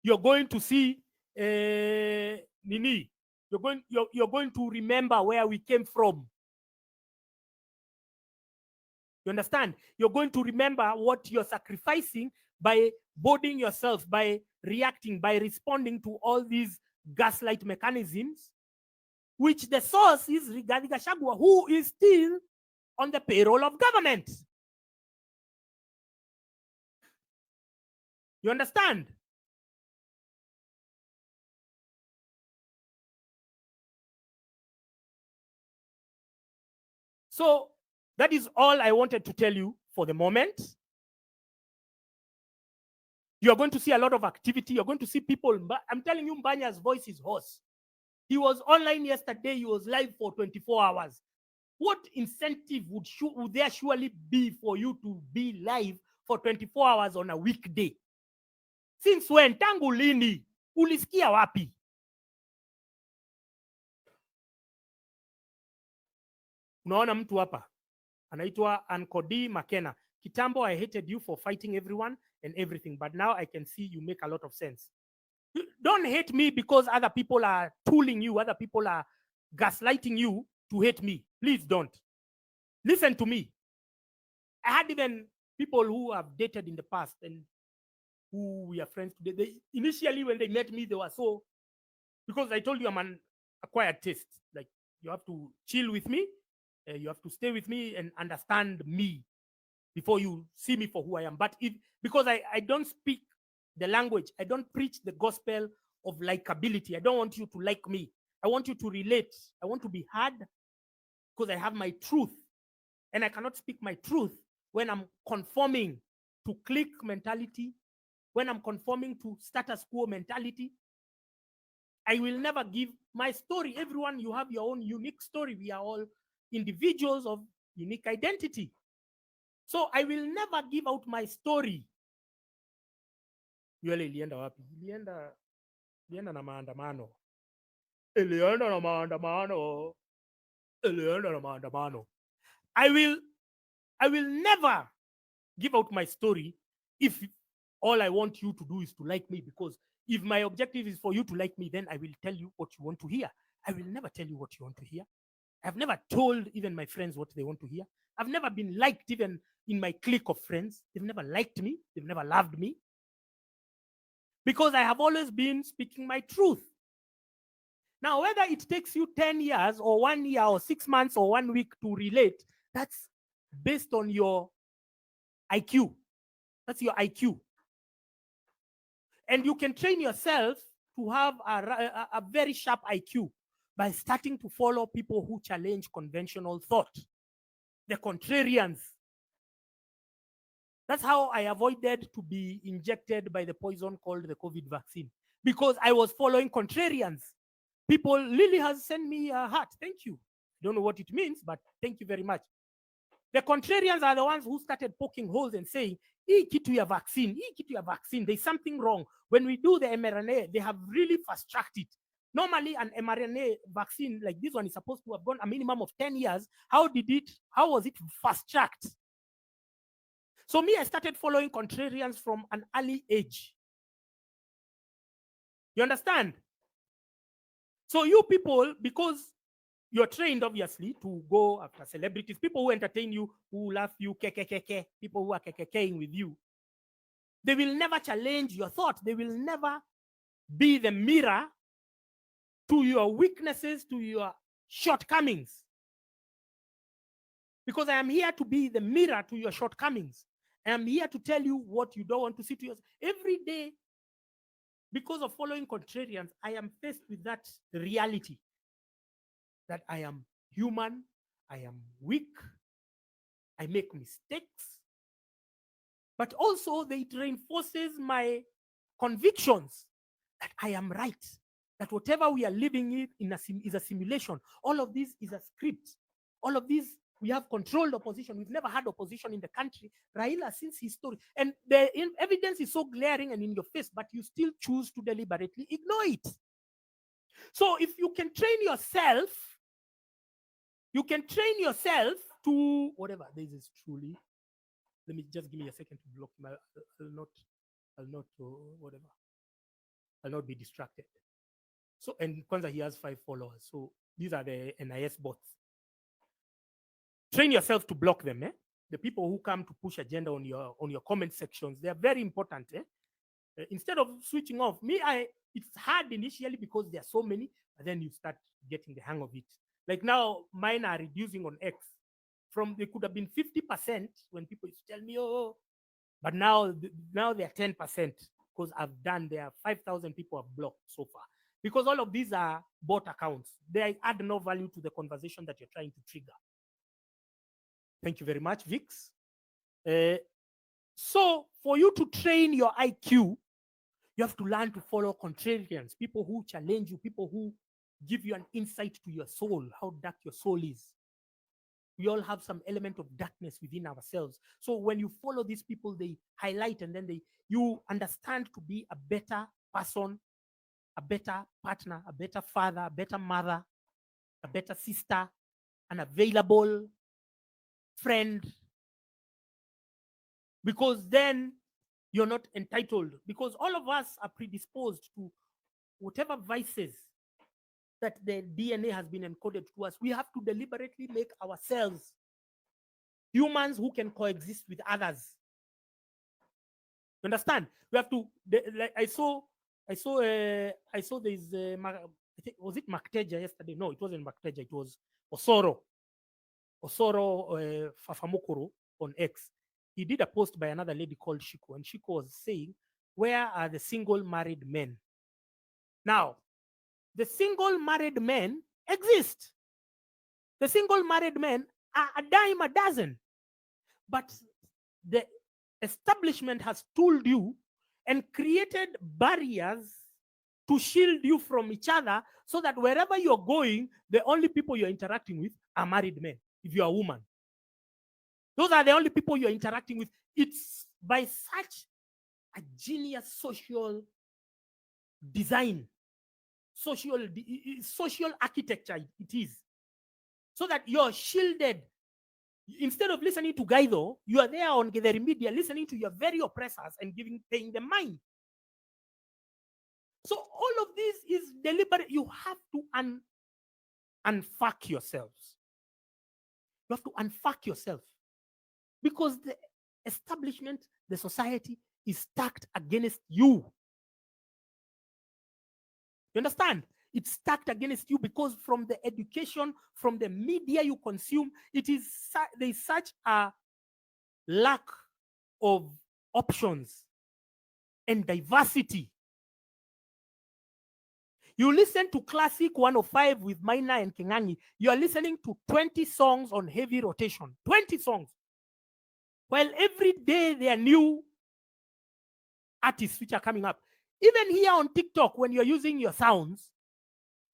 You're going to see Nini. You're going to remember where we came from. You understand? You're going to remember what you're sacrificing by boarding yourself, by reacting, by responding to all these gaslight mechanisms, which the source is Rigathi Gachagua, who is still on the payroll of government. You understand? So that is all I wanted to tell you for the moment. You are going to see a lot of activity. You're going to see people. I'm telling you, Mbanya's voice is hoarse. He was online yesterday. He was live for 24 hours. What incentive would there surely be for you to be live for 24 hours on a weekday? Since when? Tangu lini? Ulisikia wapi? Unaona mtu hapa anaitwa Ankodi Makena. Kitambo, I hated you for fighting everyone and everything, but now I can see you make a lot of sense. Don't hate me because other people are tooling you, other people are gaslighting you to hate me. Please don't. Listen to me. I had even people who have dated in the past and who we are friends today. Initially, when they met me, they were so, because I told you I'm an acquired taste. Like, you have to chill with me, you have to stay with me and understand me before you see me for who I am. But because I don't speak the language, I don't preach the gospel of likability. I don't want you to like me. I want you to relate. I want to be heard because I have my truth. And I cannot speak my truth when I'm conforming to clique mentality, when I'm conforming to status quo mentality. I will never give my story. Everyone, you have your own unique story. We are all individuals of unique identity. So I will never give out my story. Yule ilienda wapi? Ilienda na maandamano. Ilienda na maandamano. Ilienda na maandamano. I will never give out my story if all I want you to do is to like me, because if my objective is for you to like me, then I will tell you what you want to hear. I will never tell you what you want to hear. I've never told even my friends what they want to hear. I've never been liked even in my clique of friends. They've never liked me. They've never loved me. Because I have always been speaking my truth. Now, whether it takes you 10 years or 1 year or 6 months or 1 week to relate, that's based on your IQ. That's your IQ. And you can train yourself to have a very sharp IQ by starting to follow people who challenge conventional thought, the contrarians. That's how I avoided to be injected by the poison called the COVID vaccine, because I was following contrarians. People, Lily has sent me a heart. Thank you. I don't know what it means, but thank you very much. The contrarians are the ones who started poking holes and saying, "Hii kitu ya vaccine, hii kitu ya vaccine, there's something wrong. When we do the mRNA, they have really fast-tracked it. Normally, an mRNA vaccine like this one is supposed to have gone a minimum of 10 years. How was it fast-tracked?" So me, I started following contrarians from an early age. You understand? So you people, because you're trained, obviously, to go after celebrities, people who entertain you, who laugh you, people who are kekekeing with you, they will never challenge your thought. They will never be the mirror to your weaknesses, to your shortcomings. Because I am here to be the mirror to your shortcomings. I am here to tell you what you don't want to see to yourself. Every day, because of following contrarians, I am faced with that reality that I am human, I am weak, I make mistakes, but also it reinforces my convictions that I am right, that whatever we are living in is a simulation. All of this is a script. All of this, we have controlled opposition. We've never had opposition in the country. Raila, since his story, and the evidence is so glaring and in your face, but you still choose to deliberately ignore it. So if you can train yourself, to whatever this is truly. Let me just give me a second to block my. I'll not whatever. I'll not be distracted. So, and Kwanzaa, he has 5 followers. So these are the NIS bots. Train yourself to block them. the people who come to push agenda on your comment sections, they are very important. Instead of switching off, it's hard initially because there are so many, but then you start getting the hang of it. Like now, mine are reducing on X. From they could have been 50% when people used to tell me, oh, but now they're 10% because there are 5,000 people I've blocked so far. Because all of these are bot accounts. They add no value to the conversation that you're trying to trigger. Thank you very much, Vix. So for you to train your IQ, you have to learn to follow contrarians, people who challenge you, people who give you an insight to your soul, how dark your soul is. We all have some element of darkness within ourselves. So when you follow these people, they highlight, and then you understand to be a better person, a better partner, a better father, a better mother, a better sister, an available friend. Because then you're not entitled. Because all of us are predisposed to whatever vices that the DNA has been encoded to us. We have to deliberately make ourselves humans who can coexist with others. You understand? We have to. Like I saw there's was it Makteja yesterday? No, it wasn't Makteja. It was Osoro Fafamukuru on X. He did a post by another lady called Shiko, and Shiko was saying, "Where are the single married men?" Now, the single married men exist. The single married men are a dime a dozen, but the establishment has told you and created barriers to shield you from each other, so that wherever you're going, the only people you're interacting with are married men. If you're a woman, those are the only people you're interacting with. It's by such a genius social design, social architecture it is, so that you're shielded. Instead of listening to Guido, you are there on the media listening to your very oppressors and paying them mind. So all of this is deliberate. You have to unfuck yourselves. You have to unfuck yourself, because the establishment, the society is stacked against you. You understand? It's stacked against you because from the education, from the media you consume, there is such a lack of options and diversity. You listen to Classic 105 with Maina and Kingangi, you are listening to 20 songs on heavy rotation. 20 songs. While every day there are new artists which are coming up. Even here on TikTok, when you're using your sounds,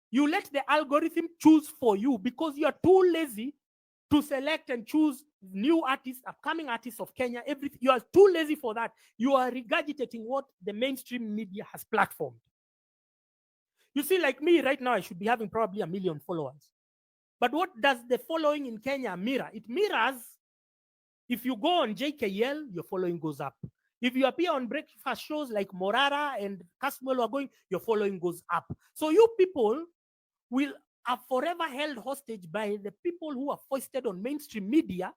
you let the algorithm choose for you because you're too lazy to select and choose new artists, upcoming artists of Kenya. Everything. You are too lazy for that. You are regurgitating what the mainstream media has platformed. You see, like me right now, I should be having probably 1 million followers. But what does the following in Kenya mirror? It mirrors, if you go on JKL, your following goes up. If you appear on breakfast shows like Morara and Kasmuel are going, your following goes up. So you people are forever held hostage by the people who are foisted on mainstream media,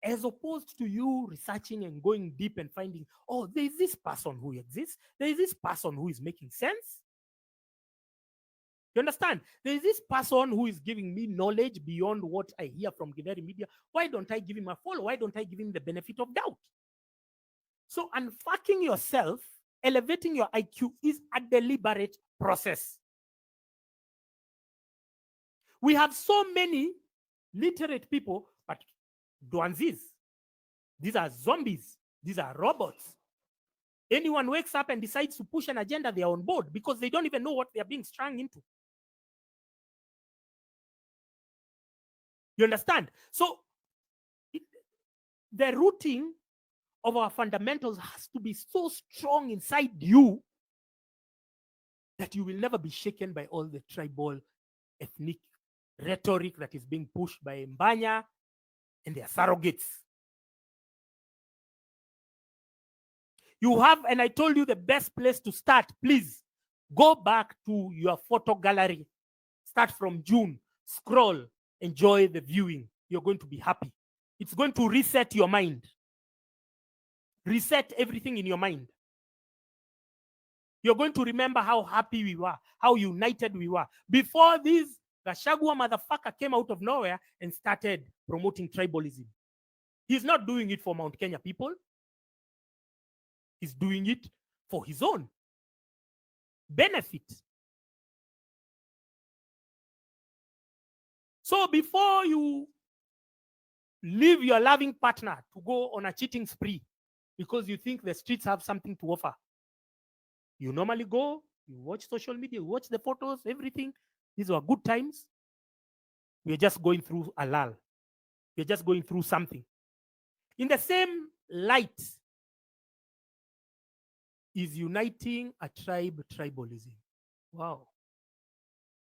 as opposed to you researching and going deep and finding, oh, there is this person who exists. There is this person who is making sense. You understand? There is this person who is giving me knowledge beyond what I hear from Githeri media. Why don't I give him a follow? Why don't I give him the benefit of doubt? So unfucking yourself, elevating your IQ is a deliberate process. We have so many literate people, but Dwanzis, these are zombies. These are robots. Anyone wakes up and decides to push an agenda, they are on board because they don't even know what they are being strung into. You understand? So the rooting of our fundamentals has to be so strong inside you that you will never be shaken by all the tribal, ethnic rhetoric that is being pushed by Mbanya and their surrogates. You have, and I told you the best place to start, please go back to your photo gallery. Start from June, scroll, enjoy the viewing. You're going to be happy. It's going to reset your mind. Reset everything in your mind. You're going to remember how happy we were, how united we were. Before this Gachagua motherfucker came out of nowhere and started promoting tribalism. He's not doing it for Mount Kenya people. He's doing it for his own benefit. So before you leave your loving partner to go on a cheating spree because you think the streets have something to offer, you normally go, you watch social media, you watch the photos, everything. These were good times. We're just going through a lull. We're just going through something. In the same light is uniting a tribalism. Wow.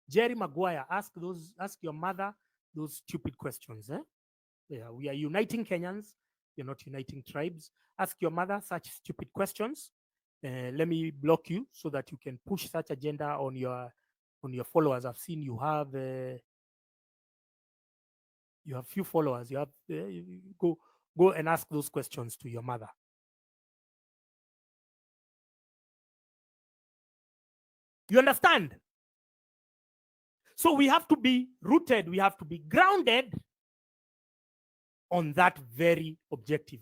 Jerry Maguire, ask your mother those stupid questions. Yeah, we are uniting Kenyans. We're not uniting tribes. Ask your mother such stupid questions. Let me block you so that you can push such agenda on your followers. I've seen you have few followers. You have go and ask those questions to your mother. You understand? So we have to be rooted, we have to be grounded on that very objective.